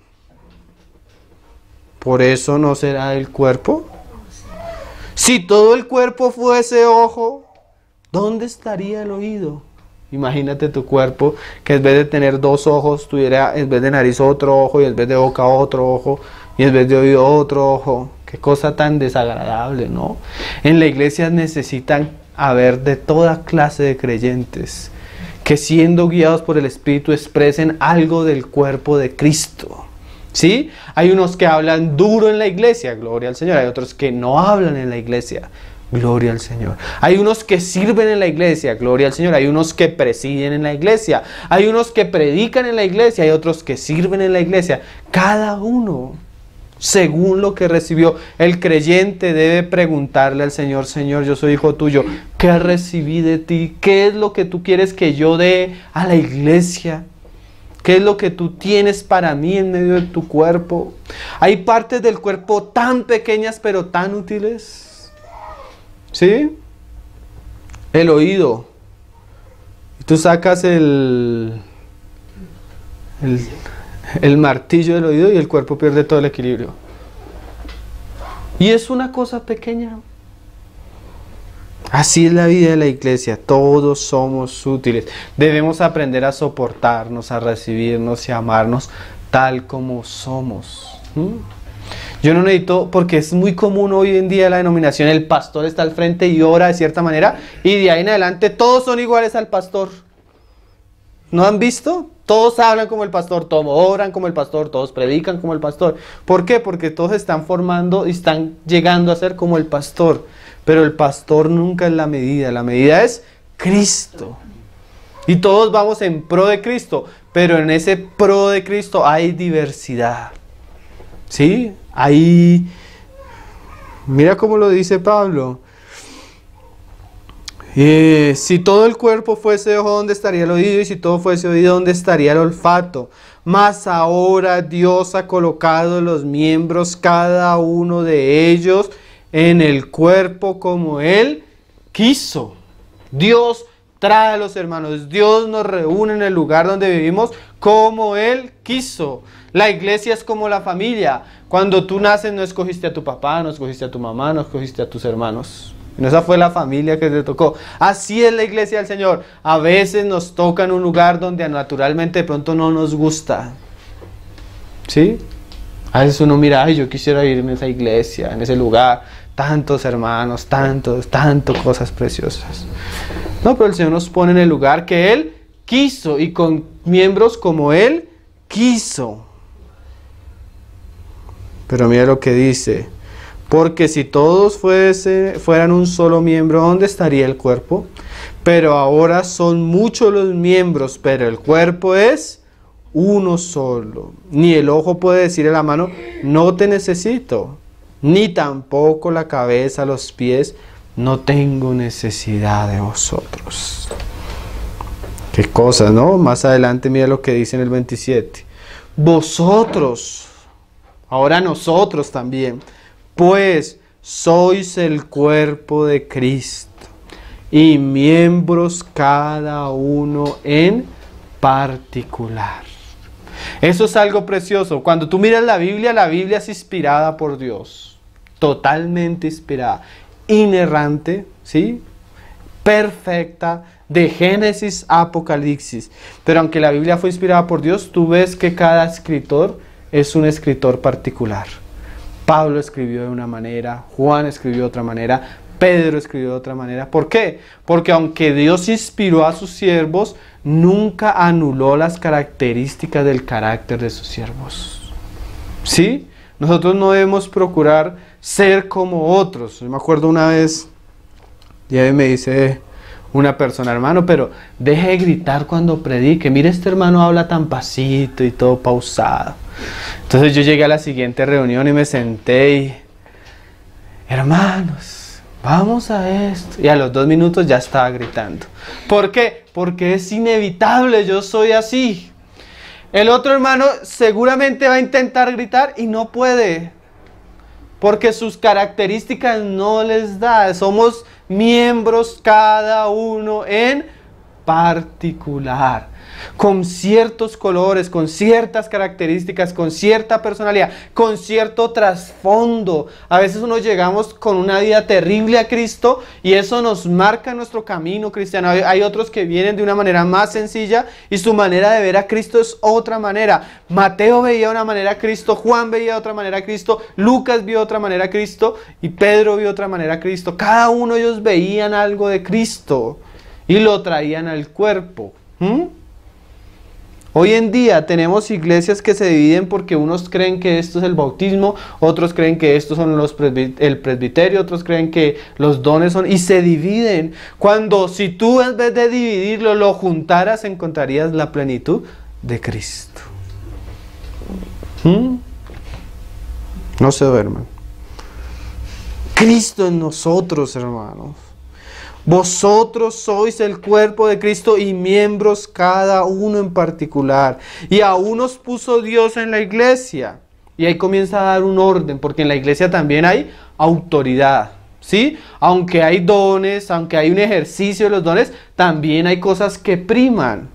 ¿por eso no será del cuerpo? Si todo el cuerpo fuese ojo, ¿dónde estaría el oído? Imagínate tu cuerpo que en vez de tener dos ojos, tuviera en vez de nariz otro ojo, y en vez de boca otro ojo, y en vez de oído otro ojo. Qué cosa tan desagradable, ¿no? En la iglesia necesitan haber de toda clase de creyentes que, siendo guiados por el Espíritu, expresen algo del cuerpo de Cristo. ¿Sí? Hay unos que hablan duro en la iglesia, gloria al Señor. Hay otros que no hablan en la iglesia, gloria al Señor. Hay unos que sirven en la iglesia, gloria al Señor. Hay unos que presiden en la iglesia. Hay unos que predican en la iglesia. Hay otros que sirven en la iglesia. Cada uno, según lo que recibió. El creyente debe preguntarle al Señor, Señor, yo soy hijo tuyo. ¿Qué recibí de ti? ¿Qué es lo que tú quieres que yo dé a la iglesia? ¿Qué es lo que tú tienes para mí en medio de tu cuerpo? Hay partes del cuerpo tan pequeñas pero tan útiles. ¿Sí? El oído. Tú sacas el martillo del oído y el cuerpo pierde todo el equilibrio. Y es una cosa pequeña. Así es la vida de la iglesia, todos somos útiles. Debemos aprender a soportarnos, a recibirnos y a amarnos tal como somos. Yo no necesito, porque es muy común hoy en día la denominación, el pastor está al frente y ora de cierta manera, y de ahí en adelante todos son iguales al pastor. ¿No han visto? Todos hablan como el pastor, todos oran como el pastor, todos predican como el pastor. ¿Por qué? Porque todos están formando y están llegando a ser como el pastor. Pero el pastor nunca es la medida es Cristo. Y todos vamos en pro de Cristo, pero en ese pro de Cristo hay diversidad. ¿Sí? Mira cómo lo dice Pablo. Si todo el cuerpo fuese ojo, ¿dónde estaría el oído? Y si todo fuese oído, ¿dónde estaría el olfato? mas ahora Dios ha colocado los miembros, cada uno de ellos, en el cuerpo como Él quiso. Dios trae a los hermanos, Dios nos reúne en el lugar donde vivimos como Él quiso. La iglesia es como la familia. Cuando tú naces no escogiste a tu papá, no escogiste a tu mamá, no escogiste a tus hermanos. Esa fue la familia que te tocó. Así es la iglesia del Señor. A veces nos toca en un lugar donde naturalmente de pronto no nos gusta. ¿Sí? A veces uno mira, ay, yo quisiera ir en esa iglesia, en ese lugar. Tantos hermanos, tantas cosas preciosas. No, pero el Señor nos pone en el lugar que Él quiso y con miembros como Él quiso. Pero mira lo que dice. Porque si todos fueran un solo miembro, ¿dónde estaría el cuerpo? Pero ahora son muchos los miembros, pero el cuerpo es uno solo. Ni el ojo puede decir a la mano, no te necesito. Ni tampoco la cabeza, los pies, no tengo necesidad de vosotros. Qué cosa, ¿no? Más adelante mira lo que dice en el 27. Vosotros, ahora nosotros también, pues sois el cuerpo de Cristo y miembros cada uno en particular. Eso es algo precioso. Cuando tú miras la Biblia es inspirada por Dios. Totalmente inspirada. Inerrante, ¿sí? Perfecta, de Génesis a Apocalipsis. Pero aunque la Biblia fue inspirada por Dios, tú ves que cada escritor es un escritor particular. Pablo escribió de una manera, Juan escribió de otra manera, Pedro escribió de otra manera. ¿Por qué? Porque aunque Dios inspiró a sus siervos, nunca anuló las características del carácter de sus siervos. ¿Sí? Nosotros no debemos procurar ser como otros. Yo me acuerdo una vez, ya me dice una persona, hermano, pero deje de gritar cuando predique. Mire, este hermano habla tan pasito y todo pausado. Entonces yo llegué a la siguiente reunión y me senté y, hermanos, vamos a esto. Y a los 2 minutos ya estaba gritando. ¿Por qué? Porque es inevitable, yo soy así. El otro hermano seguramente va a intentar gritar y no puede. Porque sus características no les da. Somos miembros cada uno en particular. Con ciertos colores, con ciertas características, con cierta personalidad, con cierto trasfondo. A veces llegamos con una vida terrible a Cristo y eso nos marca nuestro camino cristiano. Hay otros que vienen de una manera más sencilla y su manera de ver a Cristo es otra manera. Mateo veía de una manera a Cristo, Juan veía de otra manera a Cristo, Lucas vio de otra manera a Cristo y Pedro vio de otra manera a Cristo. Cada uno de ellos veían algo de Cristo y lo traían al cuerpo. Hoy en día tenemos iglesias que se dividen porque unos creen que esto es el bautismo, otros creen que estos son el presbiterio, otros creen que los dones son, y se dividen. Cuando si tú en vez de dividirlo lo juntaras, encontrarías la plenitud de Cristo. No se duerman. Cristo en nosotros, hermanos. Vosotros sois el cuerpo de Cristo y miembros cada uno en particular. Y aún os puso Dios en la iglesia. Y ahí comienza a dar un orden, porque en la iglesia también hay autoridad. ¿Sí? Aunque hay dones, aunque hay un ejercicio de los dones, también hay cosas que priman.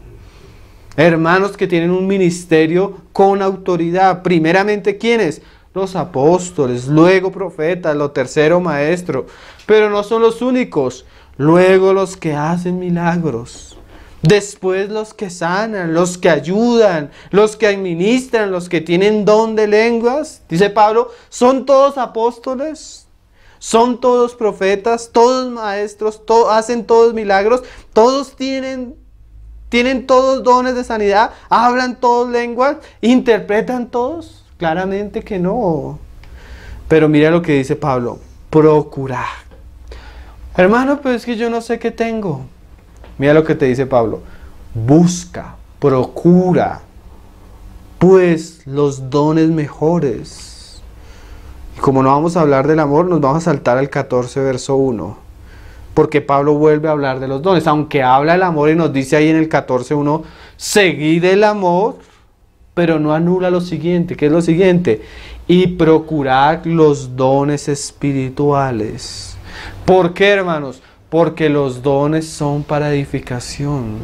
Hermanos que tienen un ministerio con autoridad. Primeramente, ¿quiénes? Los apóstoles, luego profetas, lo tercero maestro. Pero no son los únicos. Luego los que hacen milagros, después los que sanan, los que ayudan, los que administran, los que tienen don de lenguas. Dice Pablo, ¿son todos apóstoles? ¿Son todos profetas? ¿Todos maestros? ¿Hacen todos milagros? ¿Todos tienen todos dones de sanidad? ¿Hablan todos lenguas? ¿Interpretan todos? Claramente que no. Pero mira lo que dice Pablo, procurad. Hermano, pero es que yo no sé qué tengo. Mira lo que te dice Pablo. Busca, procura, pues los dones mejores. Y como no vamos a hablar del amor, nos vamos a saltar al 14, verso 1. Porque Pablo vuelve a hablar de los dones. Aunque habla del amor y nos dice ahí en el 14:1, seguid el amor. pero no anula lo siguiente. ¿Qué es lo siguiente? Y procurar los dones espirituales. ¿Por qué, hermanos? Porque los dones son para edificación.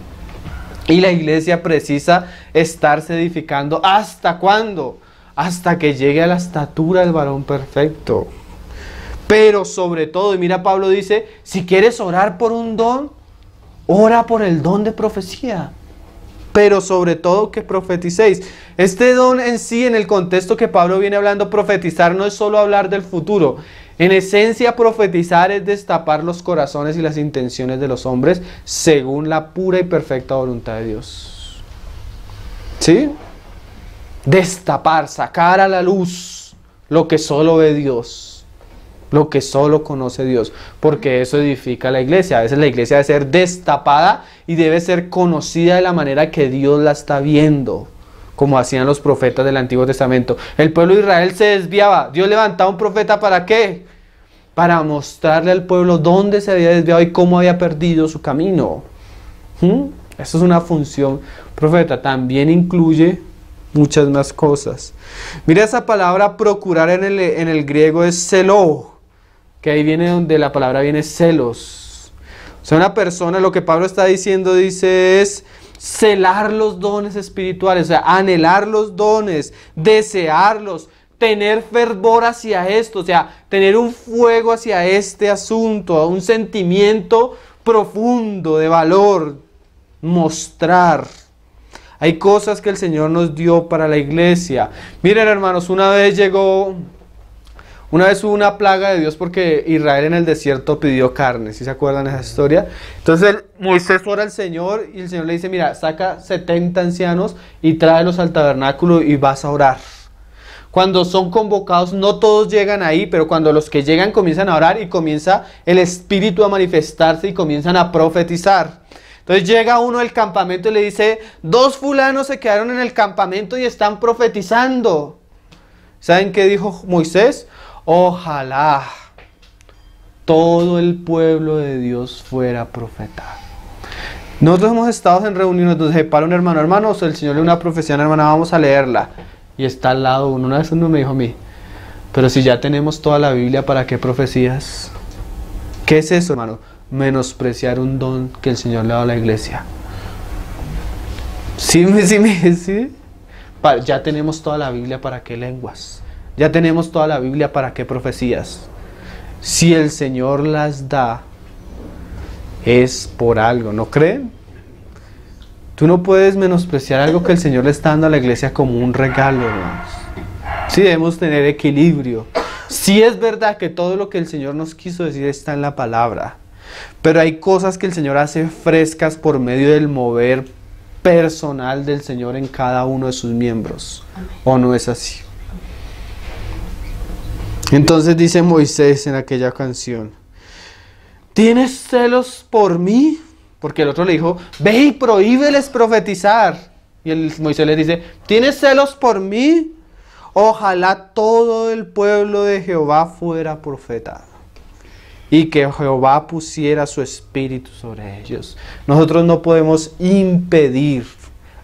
Y la iglesia precisa estarse edificando. ¿Hasta cuándo? Hasta que llegue a la estatura del varón perfecto. Pero sobre todo, y mira, Pablo dice, si quieres orar por un don, ora por el don de profecía. Pero sobre todo que profeticéis. Este don en sí, en el contexto que Pablo viene hablando, profetizar no es solo hablar del futuro. En esencia, profetizar es destapar los corazones y las intenciones de los hombres según la pura y perfecta voluntad de Dios. ¿Sí? Destapar, sacar a la luz lo que solo ve Dios, lo que solo conoce Dios, porque eso edifica la iglesia. A veces la iglesia debe ser destapada y debe ser conocida de la manera que Dios la está viendo, como hacían los profetas del Antiguo Testamento. El pueblo de Israel se desviaba. Dios levantaba un profeta, ¿para qué? Para mostrarle al pueblo dónde se había desviado y cómo había perdido su camino. Eso es una función profeta. También incluye muchas más cosas. Mira, esa palabra procurar en el griego es celo, que ahí viene donde la palabra viene celos. O sea, una persona, lo que Pablo está diciendo, dice es celar los dones espirituales, o sea, anhelar los dones, desearlos, tener fervor hacia esto, o sea, tener un fuego hacia este asunto, un sentimiento profundo de valor, mostrar. Hay cosas que el Señor nos dio para la iglesia. Miren, hermanos, una vez hubo una plaga de Dios porque Israel en el desierto pidió carne. ¿Sí se acuerdan de esa historia? Entonces Moisés ora al Señor y el Señor le dice, mira, saca 70 ancianos y tráelos al tabernáculo y vas a orar. Cuando son convocados, no todos llegan ahí, pero cuando los que llegan comienzan a orar y comienza el Espíritu a manifestarse y comienzan a profetizar. Entonces llega uno del campamento y le dice, 2 fulanos se quedaron en el campamento y están profetizando. ¿Saben qué dijo Moisés? Ojalá todo el pueblo de Dios fuera profeta. Nosotros hemos estado en reuniones donde se para un hermano, hermanos, el Señor le dio una profecía a una hermana, vamos a leerla. Y está al lado uno. Una vez uno me dijo a mí, pero si ya tenemos toda la Biblia, ¿para qué profecías? ¿Qué es eso, hermano? Menospreciar un don que el Señor le ha dado a la iglesia. ¿Sí? Ya tenemos toda la Biblia, ¿para qué lenguas? Ya tenemos toda la Biblia, ¿para qué profecías? Si el Señor las da, es por algo, ¿no creen? Tú no puedes menospreciar algo que el Señor le está dando a la iglesia como un regalo, hermanos. Sí, debemos tener equilibrio. Sí es verdad que todo lo que el Señor nos quiso decir está en la palabra, pero hay cosas que el Señor hace frescas por medio del mover personal del Señor en cada uno de sus miembros. ¿O no es así? Entonces dice Moisés en aquella canción, ¿tienes celos por mí? Porque el otro le dijo, ve y prohíbeles profetizar. Y Moisés le dice, ¿tienes celos por mí? Ojalá todo el pueblo de Jehová fuera profeta y que Jehová pusiera su espíritu sobre ellos. Nosotros no podemos impedir,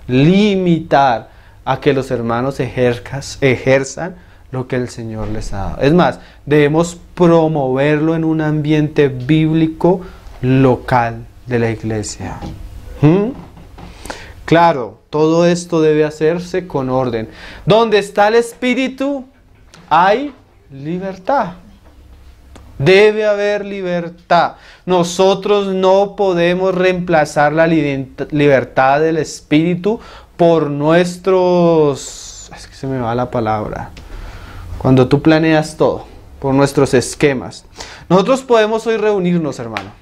limitar a que los hermanos ejerzan lo que el Señor les ha dado. Es más, debemos promoverlo en un ambiente bíblico local de la iglesia. Claro, todo esto debe hacerse con orden. Donde está el Espíritu, hay libertad. Debe haber libertad. Nosotros no podemos reemplazar la libertad del Espíritu por nuestros... Es que se me va la palabra. Cuando tú planeas todo, por nuestros esquemas. Nosotros podemos hoy reunirnos, hermano.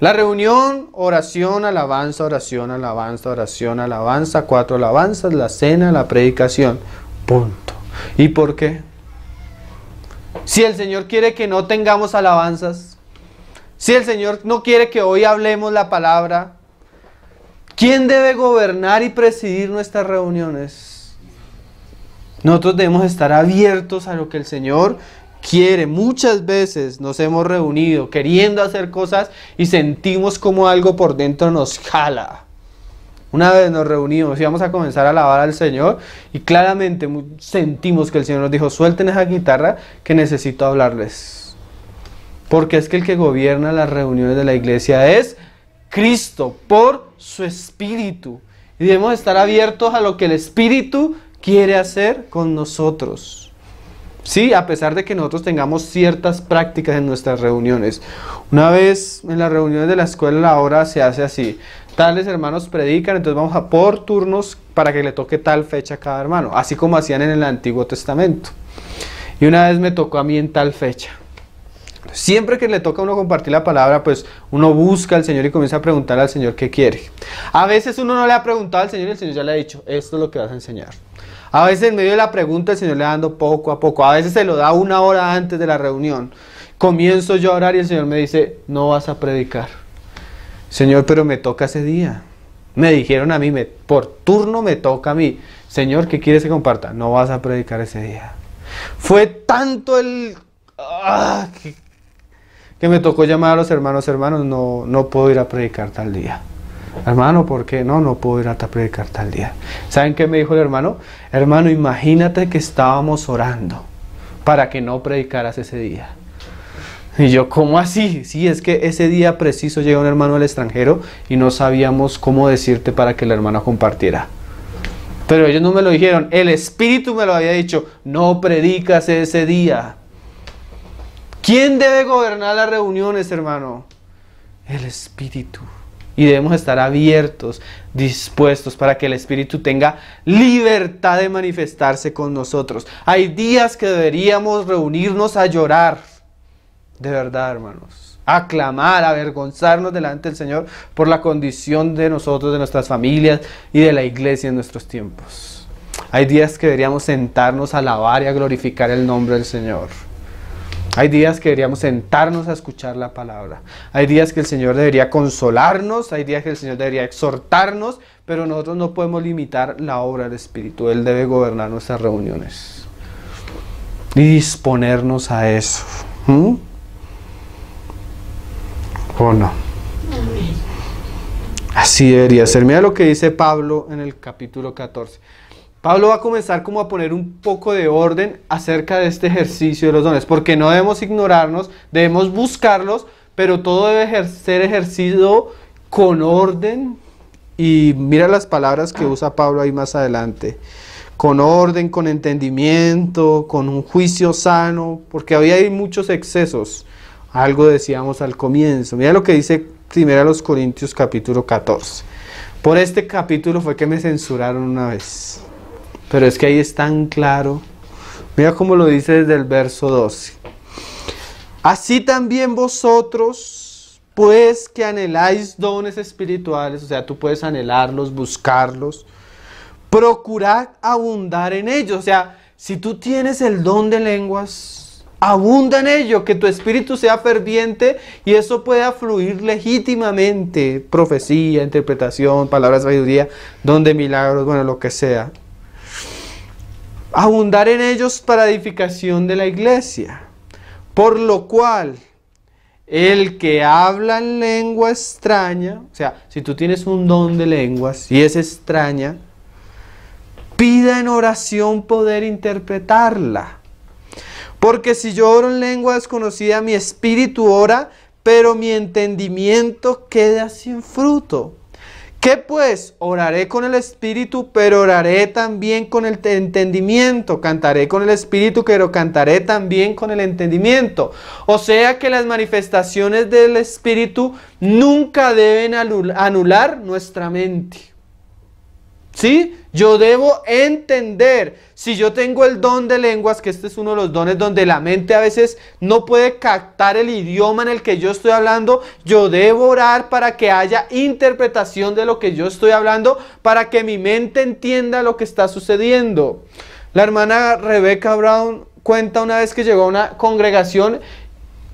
La reunión, oración, alabanza, oración, alabanza, oración, alabanza, 4 alabanzas, la cena, la predicación. Punto. ¿Y por qué? Si el Señor quiere que no tengamos alabanzas, si el Señor no quiere que hoy hablemos la palabra, ¿quién debe gobernar y presidir nuestras reuniones? Nosotros debemos estar abiertos a lo que el Señor quiere. Muchas veces nos hemos reunido queriendo hacer cosas y sentimos como algo por dentro nos jala. Una vez nos reunimos y vamos a comenzar a alabar al Señor y claramente sentimos que el Señor nos dijo, suelten esa guitarra que necesito hablarles. Porque es que el que gobierna las reuniones de la iglesia es Cristo por su Espíritu. Y debemos estar abiertos a lo que el Espíritu quiere hacer con nosotros. Sí, a pesar de que nosotros tengamos ciertas prácticas en nuestras reuniones. Una vez en las reuniones de la escuela la hora se hace así. Tales hermanos predican, entonces vamos a por turnos para que le toque tal fecha a cada hermano. Así como hacían en el Antiguo Testamento. Y una vez me tocó a mí en tal fecha. Siempre que le toca a uno compartir la palabra, pues uno busca al Señor y comienza a preguntar al Señor qué quiere. A veces uno no le ha preguntado al Señor y el Señor ya le ha dicho, esto es lo que vas a enseñar. A veces en medio de la pregunta el Señor le va dando poco a poco. A veces se lo da una hora antes de la reunión. Comienzo yo a orar y el Señor me dice, no vas a predicar. Señor, pero me toca ese día. Me dijeron a mí, por turno me toca a mí. Señor, ¿qué quieres que comparta? No vas a predicar ese día. Fue tanto el... que me tocó llamar a los hermanos, no puedo ir a predicar tal día. Hermano, ¿por qué? No puedo ir a predicar tal día. ¿Saben qué me dijo el hermano? Hermano, imagínate que estábamos orando para que no predicaras ese día. Y yo, ¿cómo así? Sí, es que ese día preciso llega un hermano del extranjero y no sabíamos cómo decirte para que la hermana compartiera. Pero ellos no me lo dijeron, el Espíritu me lo había dicho, no predicas ese día. ¿Quién debe gobernar las reuniones, hermano? El Espíritu. Y debemos estar abiertos, dispuestos para que el Espíritu tenga libertad de manifestarse con nosotros. Hay días que deberíamos reunirnos a llorar. De verdad, hermanos. A clamar, a avergonzarnos delante del Señor por la condición de nosotros, de nuestras familias y de la iglesia en nuestros tiempos. Hay días que deberíamos sentarnos a alabar y a glorificar el nombre del Señor. Hay días que deberíamos sentarnos a escuchar la palabra. Hay días que el Señor debería consolarnos, hay días que el Señor debería exhortarnos, pero nosotros no podemos limitar la obra del Espíritu. Él debe gobernar nuestras reuniones y disponernos a eso. ¿O no? Así debería ser. Mira lo que dice Pablo en el capítulo 14. Pablo va a comenzar como a poner un poco de orden acerca de este ejercicio de los dones, porque no debemos ignorarnos, debemos buscarlos, pero todo debe ser ejercido con orden. Y mira las palabras que usa Pablo ahí más adelante. Con orden, con entendimiento, con un juicio sano, porque hoy hay muchos excesos. Algo decíamos al comienzo. Mira lo que dice 1 Corintios capítulo 14. Por este capítulo fue que me censuraron una vez. Pero es que ahí es tan claro. Mira cómo lo dice desde el verso 12. Así también vosotros, pues que anheláis dones espirituales, o sea, tú puedes anhelarlos, buscarlos, procurad abundar en ellos. O sea, si tú tienes el don de lenguas, abunda en ello, que tu espíritu sea ferviente y eso pueda fluir legítimamente. Profecía, interpretación, palabras de sabiduría, don de milagros, bueno, lo que sea. Abundar en ellos para edificación de la iglesia. Por lo cual, el que habla en lengua extraña, o sea, si tú tienes un don de lenguas y es extraña, pida en oración poder interpretarla. Porque si yo oro en lengua desconocida, mi espíritu ora, pero mi entendimiento queda sin fruto. ¿Qué pues? Oraré con el espíritu, pero oraré también con el entendimiento. Cantaré con el espíritu, pero cantaré también con el entendimiento. O sea que las manifestaciones del espíritu nunca deben anular nuestra mente. ¿Sí? Yo debo entender, si yo tengo el don de lenguas, que este es uno de los dones donde la mente a veces no puede captar el idioma en el que yo estoy hablando, yo debo orar para que haya interpretación de lo que yo estoy hablando, para que mi mente entienda lo que está sucediendo. La hermana Rebecca Brown cuenta una vez que llegó a una congregación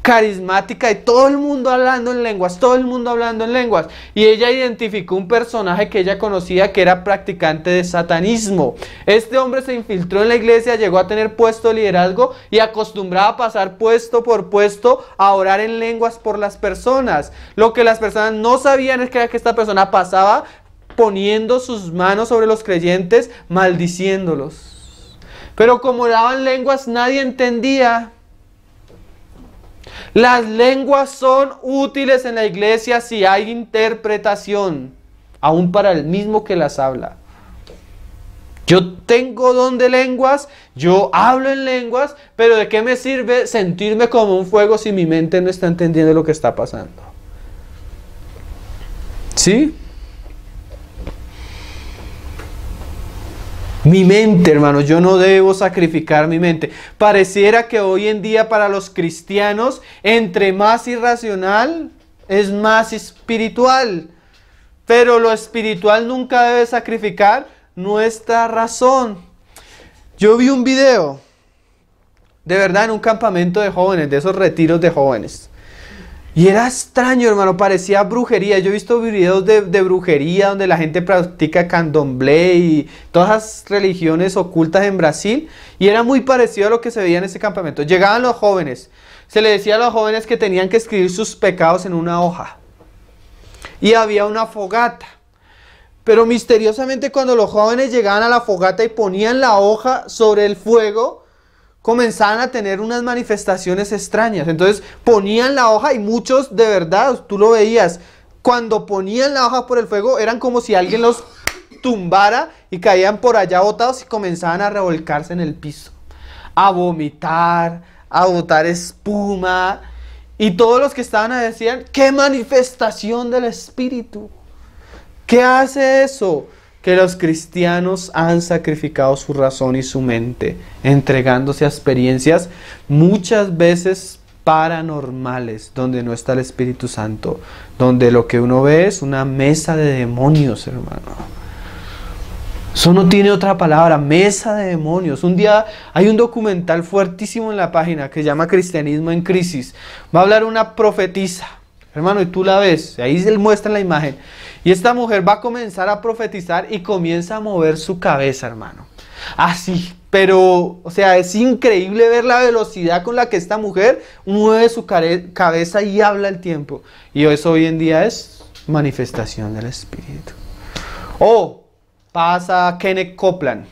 carismática y todo el mundo hablando en lenguas, y ella identificó un personaje que ella conocía que era practicante de satanismo. Este hombre se infiltró en la iglesia, llegó a tener puesto de liderazgo y acostumbraba a pasar puesto por puesto a orar en lenguas por las personas. Lo que las personas no sabían es que esta persona pasaba poniendo sus manos sobre los creyentes, maldiciéndolos. Pero como hablaban lenguas, nadie entendía. Las lenguas son útiles en la iglesia si hay interpretación, aún para el mismo que las habla. Yo tengo don de lenguas, yo hablo en lenguas, pero ¿de qué me sirve sentirme como un fuego si mi mente no está entendiendo lo que está pasando? ¿Sí? Mi mente, hermanos, yo no debo sacrificar mi mente. Pareciera que hoy en día para los cristianos, entre más irracional, es más espiritual. Pero lo espiritual nunca debe sacrificar nuestra razón. Yo vi un video, de verdad, en un campamento de jóvenes, de esos retiros de jóvenes. Y era extraño, hermano, parecía brujería. Yo he visto videos de brujería donde la gente practica candomblé y todas las religiones ocultas en Brasil. Y era muy parecido a lo que se veía en ese campamento. Llegaban los jóvenes, se les decía a los jóvenes que tenían que escribir sus pecados en una hoja. Y había una fogata. Pero misteriosamente cuando los jóvenes llegaban a la fogata y ponían la hoja sobre el fuego, comenzaban a tener unas manifestaciones extrañas. Entonces ponían la hoja y muchos, de verdad, tú lo veías, cuando ponían la hoja por el fuego, eran como si alguien los tumbara y caían por allá botados y comenzaban a revolcarse en el piso, a vomitar, a botar espuma. Y todos los que estaban ahí decían, ¡qué manifestación del Espíritu! ¿Qué hace eso? Que los cristianos han sacrificado su razón y su mente, entregándose a experiencias muchas veces paranormales, donde no está el Espíritu Santo, donde lo que uno ve es una mesa de demonios, hermano. Eso no tiene otra palabra, mesa de demonios. Un día hay un documental fuertísimo en la página que se llama Cristianismo en Crisis. Va a hablar una profetisa, hermano, y tú la ves, ahí se muestra la imagen. Y esta mujer va a comenzar a profetizar y comienza a mover su cabeza, hermano. Así, pero, o sea, es increíble ver la velocidad con la que esta mujer mueve su cabeza y habla al tiempo. Y eso hoy en día es manifestación del Espíritu. O pasa Kenneth Copeland,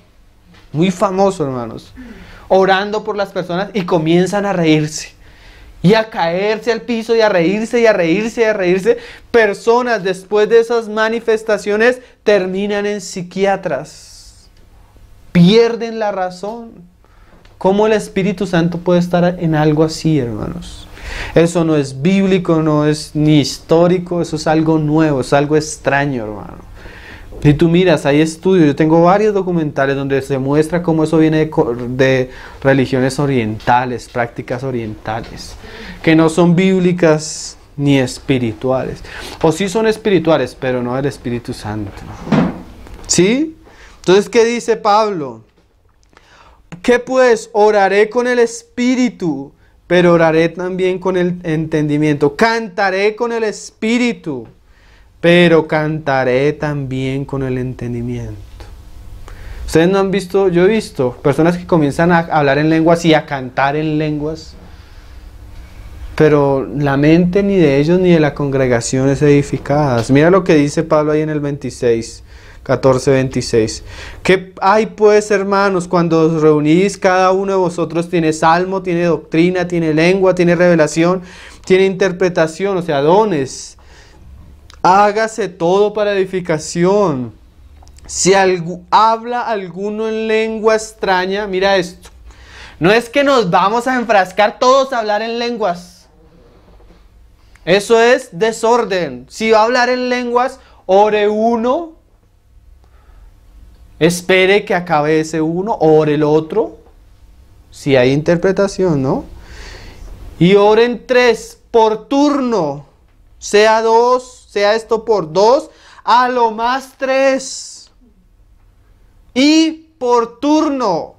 muy famoso, hermanos, orando por las personas y comienzan a reírse. Y a caerse al piso y a reírse y a reírse y a reírse. Personas después de esas manifestaciones terminan en psiquiatras. Pierden la razón. ¿Cómo el Espíritu Santo puede estar en algo así, hermanos? Eso no es bíblico, no es ni histórico, eso es algo nuevo, es algo extraño, hermano. Si tú miras, hay estudios, yo tengo varios documentales donde se muestra cómo eso viene de religiones orientales, prácticas orientales, que no son bíblicas ni espirituales. O sí son espirituales, pero no el Espíritu Santo. ¿Sí? Entonces, ¿qué dice Pablo? ¿Qué pues? Oraré con el Espíritu, pero oraré también con el entendimiento. Cantaré con el Espíritu, pero cantaré también con el entendimiento. Ustedes no han visto, yo he visto personas que comienzan a hablar en lenguas y a cantar en lenguas, pero la mente ni de ellos ni de la congregación es edificada. Mira lo que dice Pablo ahí en el 26, 14, 26. ¿Qué hay pues, hermanos, cuando os reunís? Cada uno de vosotros tiene salmo, tiene doctrina, tiene lengua, tiene revelación, tiene interpretación, o sea, dones. Hágase todo para edificación. Si habla alguno en lengua extraña, mira esto. No es que nos vamos a enfrascar todos a hablar en lenguas. Eso es desorden. Si va a hablar en lenguas, ore uno. Espere que acabe ese uno, ore el otro. Si hay interpretación, ¿no? Y oren tres por turno. Sea dos, sea esto por dos, a lo más tres. Y por turno.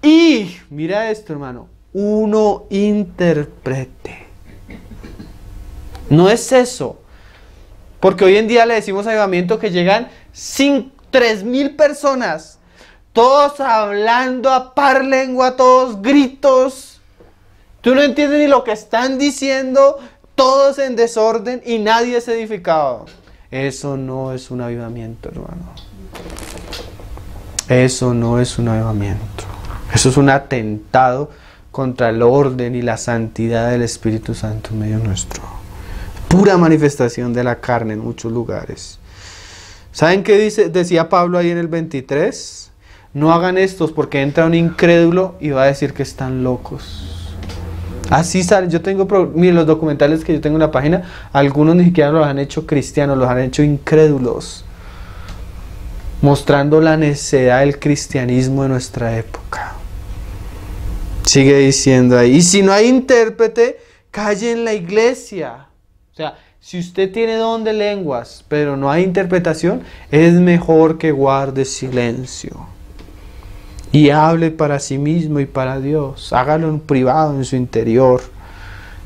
Y, mira esto, hermano, uno interprete. No es eso. Porque hoy en día le decimos a avivamiento que llegan 3,000 personas. Todos hablando a par lengua, todos gritos. Tú no entiendes ni lo que están diciendo. Todos en desorden y nadie es edificado. Eso no es un avivamiento, hermano. Eso no es un avivamiento. Eso es un atentado contra el orden y la santidad del Espíritu Santo en medio nuestro. Pura manifestación de la carne en muchos lugares. ¿Saben qué decía Pablo ahí en el 23? No hagan estos porque entra un incrédulo y va a decir que están locos. Así sale. Yo tengo, miren, los documentales que yo tengo en la página, algunos ni siquiera los han hecho cristianos, los han hecho incrédulos, mostrando la necedad del cristianismo de nuestra época. Sigue diciendo ahí, y si no hay intérprete, calle en la iglesia. O sea, si usted tiene don de lenguas, pero no hay interpretación, es mejor que guarde silencio. Y hable para sí mismo y para Dios. Hágalo en privado, en su interior.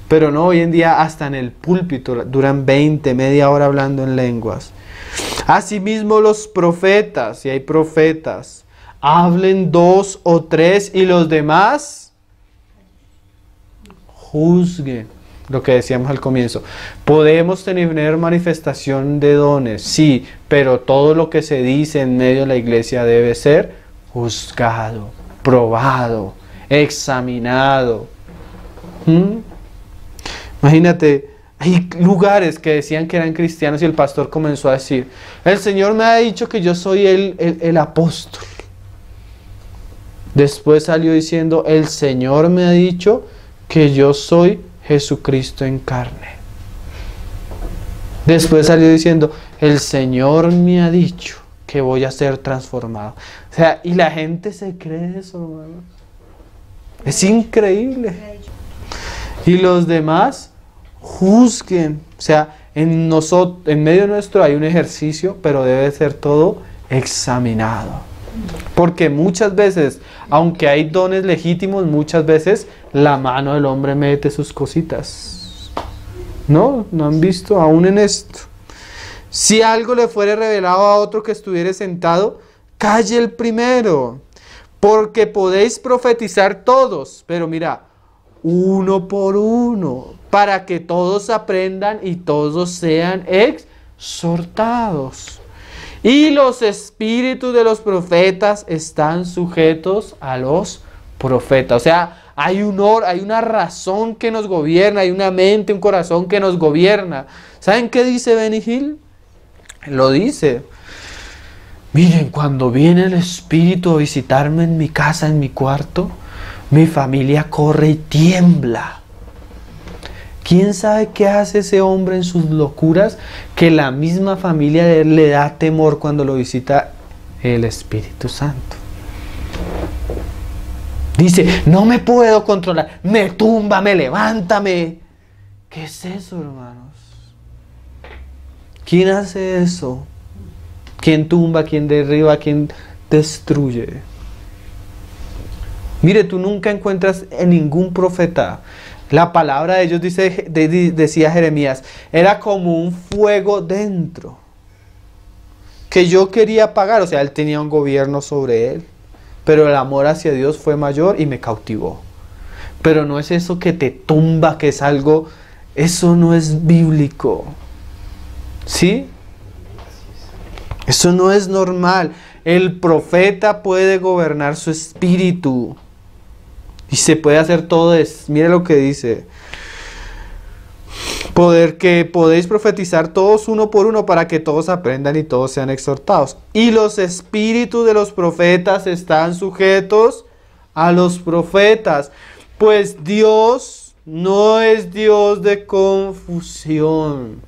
Pero no, hoy en día hasta en el púlpito duran 20, media hora hablando en lenguas. Asimismo los profetas, si hay profetas, hablen 2 o 3 y los demás juzguen. Lo que decíamos al comienzo. Podemos tener manifestación de dones, sí, pero todo lo que se dice en medio de la iglesia debe ser juzgado, probado, examinado. Imagínate, hay lugares que decían que eran cristianos y el pastor comenzó a decir, el Señor me ha dicho que yo soy el apóstol. Después salió diciendo, el Señor me ha dicho que yo soy Jesucristo en carne. Después salió diciendo, el Señor me ha dicho que voy a ser transformado. O sea, y la gente se cree eso, hermano. Es increíble. Y los demás juzguen. O sea, en medio nuestro hay un ejercicio, pero debe ser todo examinado. Porque muchas veces, aunque hay dones legítimos, muchas veces la mano del hombre mete sus cositas. ¿No? ¿No han visto aún en esto? Si algo le fuere revelado a otro que estuviere sentado, calle el primero, porque podéis profetizar todos, pero mira, uno por uno, para que todos aprendan y todos sean exhortados. Y los espíritus de los profetas están sujetos a los profetas. O sea, hay una razón que nos gobierna, hay una mente, un corazón que nos gobierna. ¿Saben qué dice Benny Hill? Lo dice. Miren, cuando viene el Espíritu a visitarme en mi casa, en mi cuarto, mi familia corre y tiembla. ¿Quién sabe qué hace ese hombre en sus locuras? Que la misma familia de él le da temor cuando lo visita el Espíritu Santo. Dice, no me puedo controlar, me tumba, me levántame. ¿Qué es eso, hermanos? ¿Quién hace eso? ¿Quién tumba, quién derriba, quién destruye? Mire, tú nunca encuentras en ningún profeta. La palabra de ellos decía Jeremías, era como un fuego dentro que yo quería apagar. O sea, él tenía un gobierno sobre él, pero el amor hacia Dios fue mayor y me cautivó. Pero no es eso que te tumba, que es algo, eso no es bíblico. ¿Sí? Eso no es normal. El profeta puede gobernar su espíritu. Y se puede hacer todo eso. Mire lo que dice. Que podéis profetizar todos uno por uno para que todos aprendan y todos sean exhortados. Y los espíritus de los profetas están sujetos a los profetas. Pues Dios no es Dios de confusión.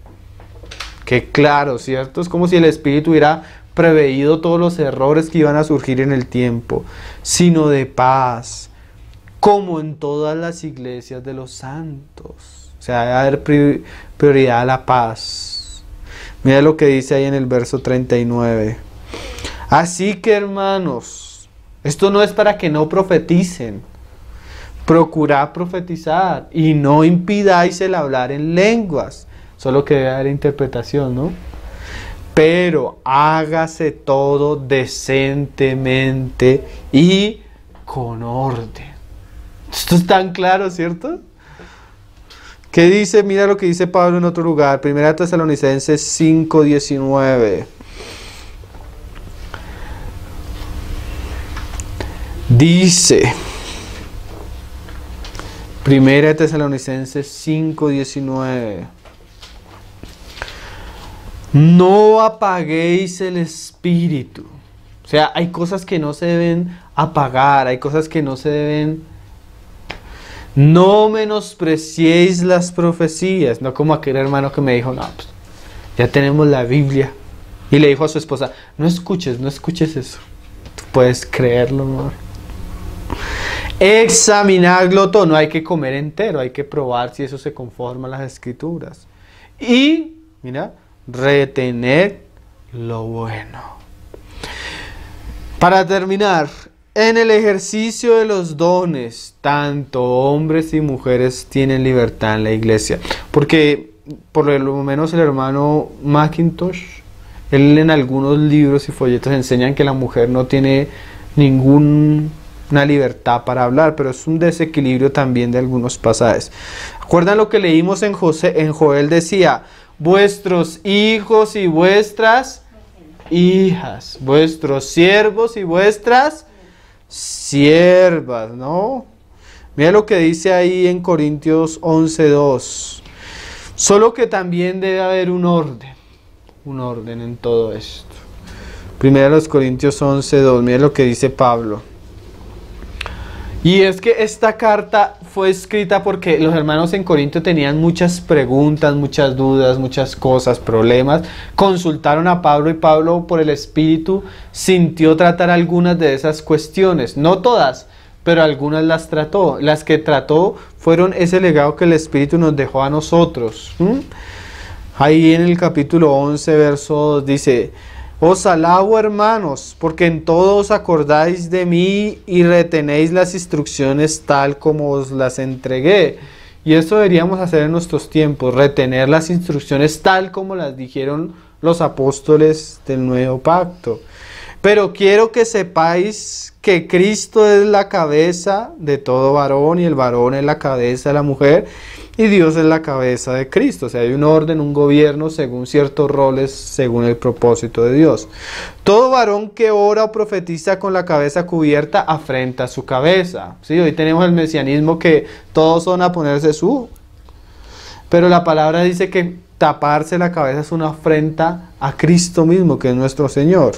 Que claro, ¿cierto? Es como si el Espíritu hubiera preveído todos los errores que iban a surgir en el tiempo, sino de paz, como en todas las iglesias de los santos. O sea, debe haber prioridad a la paz. Mira lo que dice ahí en el verso 39. Así que, hermanos, esto no es para que no profeticen. Procurad profetizar y no impidáis el hablar en lenguas. Solo que debe haber interpretación, ¿no? Pero hágase todo decentemente y con orden. Esto es tan claro, ¿cierto? ¿Qué dice? Mira lo que dice Pablo en otro lugar. Primera Tesalonicenses 5:19. Dice, Primera Tesalonicenses 5:19. No apaguéis el espíritu. O sea, hay cosas que no se deben apagar, hay cosas que no se deben... No menospreciéis las profecías, no como aquel hermano que me dijo, no, pues, ya tenemos la Biblia. Y le dijo a su esposa, no escuches eso. Tú puedes creerlo, amor. Examinarlo todo, no hay que comer entero, hay que probar si eso se conforma a las escrituras. Y, mira, retener lo bueno. Para terminar, en el ejercicio de los dones, tanto hombres y mujeres tienen libertad en la iglesia. Porque, por lo menos el hermano Mackintosh, él en algunos libros y folletos enseñan que la mujer no tiene ninguna libertad para hablar, pero es un desequilibrio también de algunos pasajes. ¿Acuerdan lo que leímos en Joel? Decía, vuestros hijos y vuestras hijas, vuestros siervos y vuestras siervas, ¿no? Mira lo que dice ahí en Corintios 11:2. Solo que también debe haber un orden en todo esto. Primero los Corintios 11:2, mira lo que dice Pablo. Y es que esta carta fue escrita porque los hermanos en Corinto tenían muchas preguntas, muchas dudas, muchas cosas, problemas. Consultaron a Pablo y Pablo por el Espíritu sintió tratar algunas de esas cuestiones. No todas, pero algunas las trató. Las que trató fueron ese legado que el Espíritu nos dejó a nosotros. Ahí en el capítulo 11, verso 2 dice... Os alabo, hermanos, porque en todo os acordáis de mí y retenéis las instrucciones tal como os las entregué. Y esto deberíamos hacer en nuestros tiempos, retener las instrucciones tal como las dijeron los apóstoles del nuevo pacto. Pero quiero que sepáis que Cristo es la cabeza de todo varón y el varón es la cabeza de la mujer y Dios es la cabeza de Cristo. O sea, hay un orden, un gobierno según ciertos roles, según el propósito de Dios. Todo varón que ora o profetiza con la cabeza cubierta afrenta su cabeza. ¿Sí? Hoy tenemos el mesianismo que todos son a ponerse su... Pero la palabra dice que taparse la cabeza es una afrenta a Cristo mismo, que es nuestro Señor.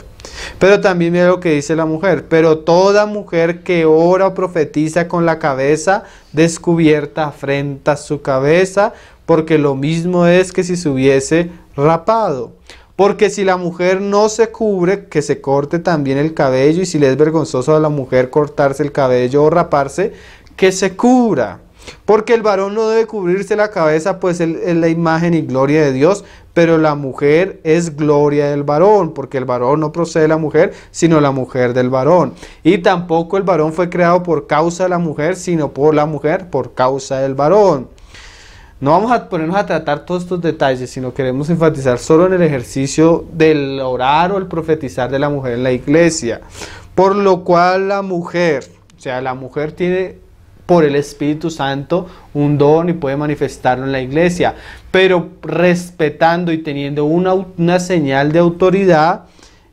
Pero también mira lo que dice la mujer. Pero toda mujer que ora o profetiza con la cabeza descubierta afrenta su cabeza, porque lo mismo es que si se hubiese rapado. Porque si la mujer no se cubre, que se corte también el cabello, y si le es vergonzoso a la mujer cortarse el cabello o raparse, que se cubra. Porque el varón no debe cubrirse la cabeza, pues él es la imagen y gloria de Dios, pero la mujer es gloria del varón, porque el varón no procede de la mujer, sino la mujer del varón. Y tampoco el varón fue creado por causa de la mujer, sino por la mujer por causa del varón. No vamos a ponernos a tratar todos estos detalles, sino queremos enfatizar solo en el ejercicio del orar o el profetizar de la mujer en la iglesia. Por lo cual la mujer, o sea, la mujer tiene por el Espíritu Santo un don y puede manifestarlo en la iglesia, pero respetando y teniendo una señal de autoridad,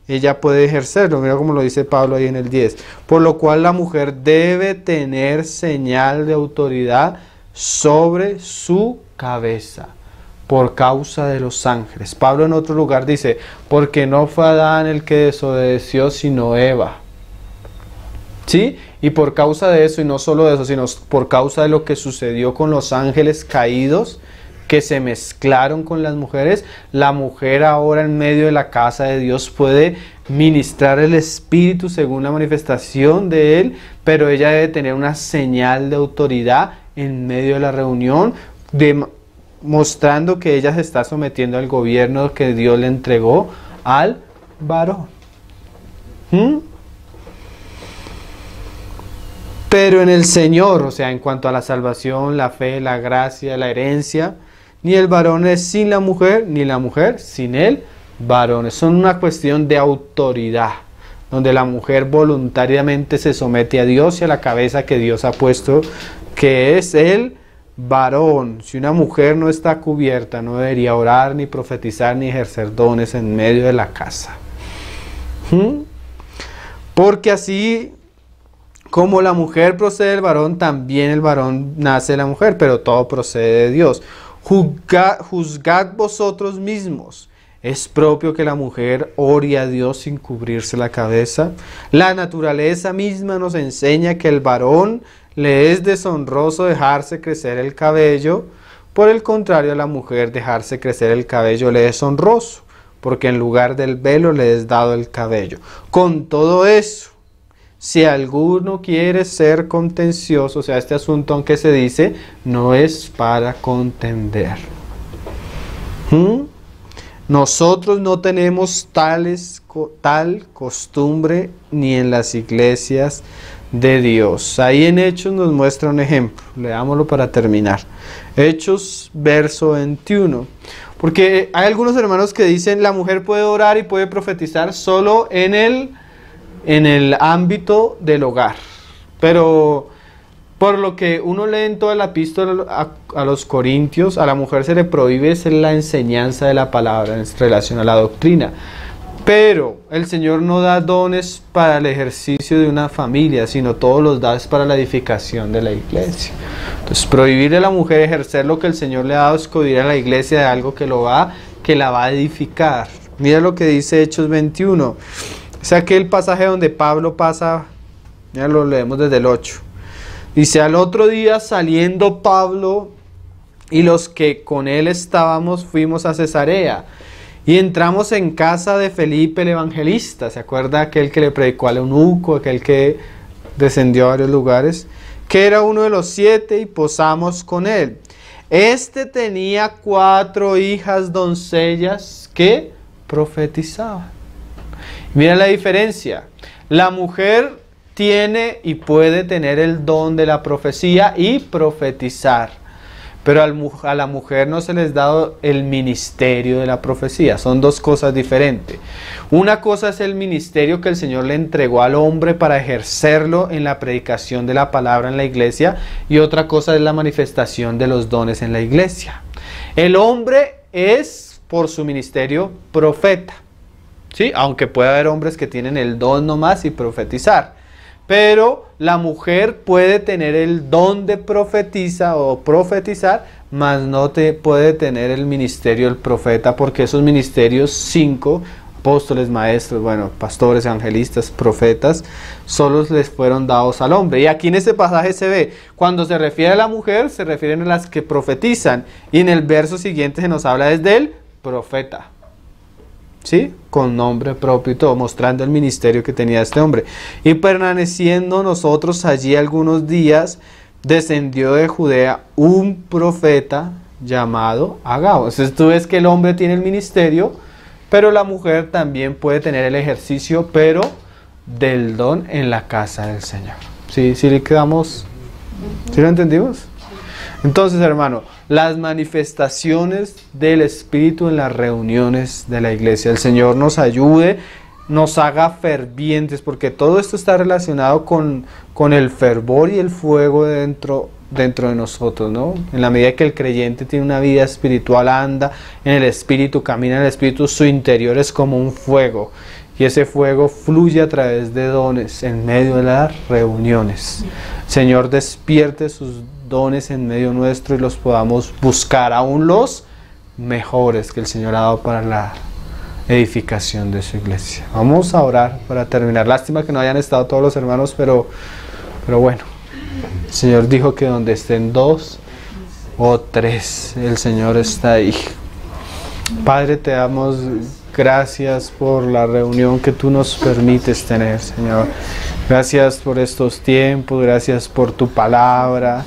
ella puede ejercerlo. Mira cómo lo dice Pablo ahí en el 10. Por lo cual la mujer debe tener señal de autoridad sobre su cabeza, por causa de los ángeles. Pablo en otro lugar dice, porque no fue Adán el que desobedeció, sino Eva. ¿Sí? Y por causa de eso, y no solo de eso, sino por causa de lo que sucedió con los ángeles caídos, que se mezclaron con las mujeres, la mujer ahora en medio de la casa de Dios puede ministrar el Espíritu según la manifestación de Él, pero ella debe tener una señal de autoridad en medio de la reunión, mostrando que ella se está sometiendo al gobierno que Dios le entregó al varón. Pero en el Señor, o sea, en cuanto a la salvación, la fe, la gracia, la herencia, ni el varón es sin la mujer, ni la mujer sin el varón. Son una cuestión de autoridad, donde la mujer voluntariamente se somete a Dios y a la cabeza que Dios ha puesto, que es el varón, si una mujer no está cubierta, no debería orar, ni profetizar, ni ejercer dones en medio de la casa. Porque así como la mujer procede del varón, también el varón nace de la mujer, pero todo procede de Dios. Juzgad vosotros mismos. ¿Es propio que la mujer ore a Dios sin cubrirse la cabeza? La naturaleza misma nos enseña que el varón le es deshonroso dejarse crecer el cabello. Por el contrario, a la mujer dejarse crecer el cabello le es honroso, porque en lugar del velo le es dado el cabello. Con todo eso, si alguno quiere ser contencioso, o sea, este asunto, aunque se dice, no es para contender. Nosotros no tenemos tal costumbre ni en las iglesias de Dios. Ahí en Hechos nos muestra un ejemplo. Leámoslo para terminar. Hechos, verso 21. Porque hay algunos hermanos que dicen la mujer puede orar y puede profetizar solo en el ámbito del hogar. Pero por lo que uno lee en toda la epístola a los Corintios, a la mujer se le prohíbe la enseñanza de la palabra en relación a la doctrina. Pero el Señor no da dones para el ejercicio de una familia, sino todos los da para la edificación de la iglesia. Entonces, prohibirle a la mujer ejercer lo que el Señor le ha dado es cohibir a la iglesia de algo que la va a edificar. Mira lo que dice Hechos 21. Es aquel pasaje donde Pablo pasa, ya lo leemos desde el 8. Dice, al otro día saliendo Pablo y los que con él estábamos fuimos a Cesarea. Y entramos en casa de Felipe el evangelista. ¿Se acuerda aquel que le predicó al eunuco, aquel que descendió a varios lugares? Que era uno de los 7 y posamos con él. Este tenía 4 hijas doncellas que profetizaban. Mira la diferencia. La mujer tiene y puede tener el don de la profecía y profetizar. Pero a la mujer no se les ha dado el ministerio de la profecía. Son dos cosas diferentes. Una cosa es el ministerio que el Señor le entregó al hombre para ejercerlo en la predicación de la palabra en la iglesia. Y otra cosa es la manifestación de los dones en la iglesia. El hombre es, por su ministerio, profeta. ¿Sí? Aunque puede haber hombres que tienen el don nomás y profetizar. Pero la mujer puede tener el don de profetiza o profetizar, mas no puede tener el ministerio del profeta, porque esos ministerios 5, apóstoles, maestros, pastores, evangelistas, profetas, solos les fueron dados al hombre. Y aquí en este pasaje se ve, cuando se refiere a la mujer, se refieren a las que profetizan. Y en el verso siguiente se nos habla desde el profeta. ¿Sí? Con nombre propio y todo, mostrando el ministerio que tenía este hombre. Y permaneciendo nosotros allí algunos días, descendió de Judea un profeta llamado Agabo. Entonces tú ves que el hombre tiene el ministerio, pero la mujer también puede tener el ejercicio, pero del don en la casa del Señor. ¿Sí le quedamos? ¿Sí lo entendimos? Entonces, hermano, las manifestaciones del Espíritu en las reuniones de la iglesia. El Señor nos ayude, nos haga fervientes, porque todo esto está relacionado con el fervor y el fuego dentro de nosotros, ¿no? En la medida que el creyente tiene una vida espiritual, anda en el Espíritu, camina en el Espíritu, su interior es como un fuego. Y ese fuego fluye a través de dones en medio de las reuniones. Señor, despierte sus dones en medio nuestro y los podamos buscar, aún los mejores que el Señor ha dado para la edificación de su iglesia. Vamos a orar para terminar. Lástima que no hayan estado todos los hermanos, pero bueno, el Señor dijo que donde estén 2 o 3, el Señor está ahí. Padre, te damos gracias por la reunión que tú nos permites tener, Señor. Gracias por estos tiempos, gracias por tu palabra.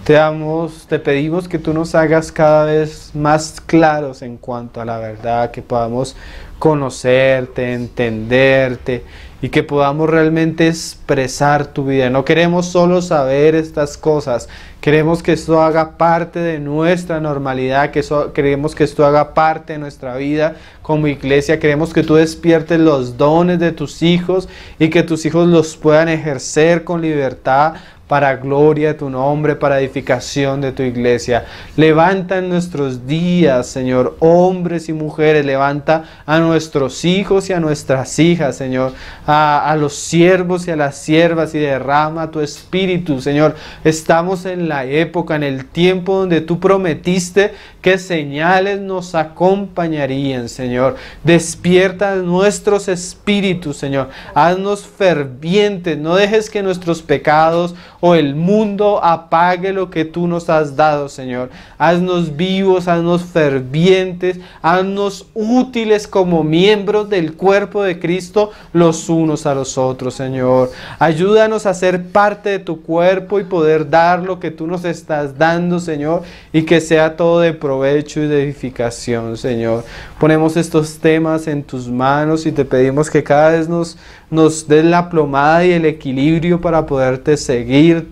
Te pedimos que tú nos hagas cada vez más claros en cuanto a la verdad, que podamos conocerte, entenderte y que podamos realmente expresar tu vida. No queremos solo saber estas cosas, queremos que esto haga parte de nuestra normalidad, queremos que esto haga parte de nuestra vida como iglesia. Queremos que tú despiertes los dones de tus hijos y que tus hijos los puedan ejercer con libertad para gloria de tu nombre, para edificación de tu iglesia. Levanta en nuestros días, Señor, hombres y mujeres, levanta a nuestros hijos y a nuestras hijas, Señor, a los siervos y a las siervas, y derrama tu espíritu, Señor. Estamos en la época, en el tiempo donde tú prometiste que señales nos acompañarían, Señor. Despierta nuestros espíritus, Señor. Haznos fervientes. No dejes que nuestros pecados o el mundo apague lo que tú nos has dado, Señor. Haznos vivos, haznos fervientes, haznos útiles como miembros del cuerpo de Cristo los unos a los otros, Señor. Ayúdanos a ser parte de tu cuerpo y poder dar lo que tú nos estás dando, Señor, y que sea todo de provecho y de edificación, Señor. Ponemos estos temas en tus manos y te pedimos que cada vez nos des la plomada y el equilibrio para poderte seguir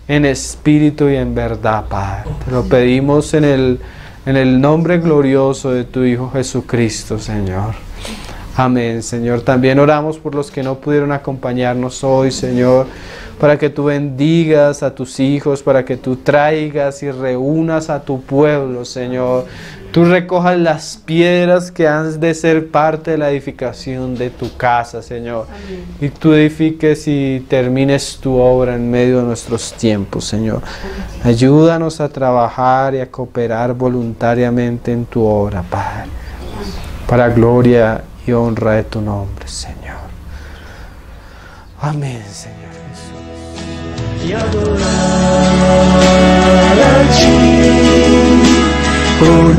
en espíritu y en verdad, Padre. Te lo pedimos en el nombre glorioso de tu Hijo Jesucristo, Señor. Amén, Señor. También oramos por los que no pudieron acompañarnos hoy, Señor, para que tú bendigas a tus hijos, para que tú traigas y reúnas a tu pueblo, Señor. Tú recojas las piedras que han de ser parte de la edificación de tu casa, Señor. Amén. Y tú edifiques y termines tu obra en medio de nuestros tiempos, Señor. Amén. Ayúdanos a trabajar y a cooperar voluntariamente en tu obra, Padre, para gloria y honra de tu nombre, Señor. Amén, Señor Jesús. Y adorar a ti con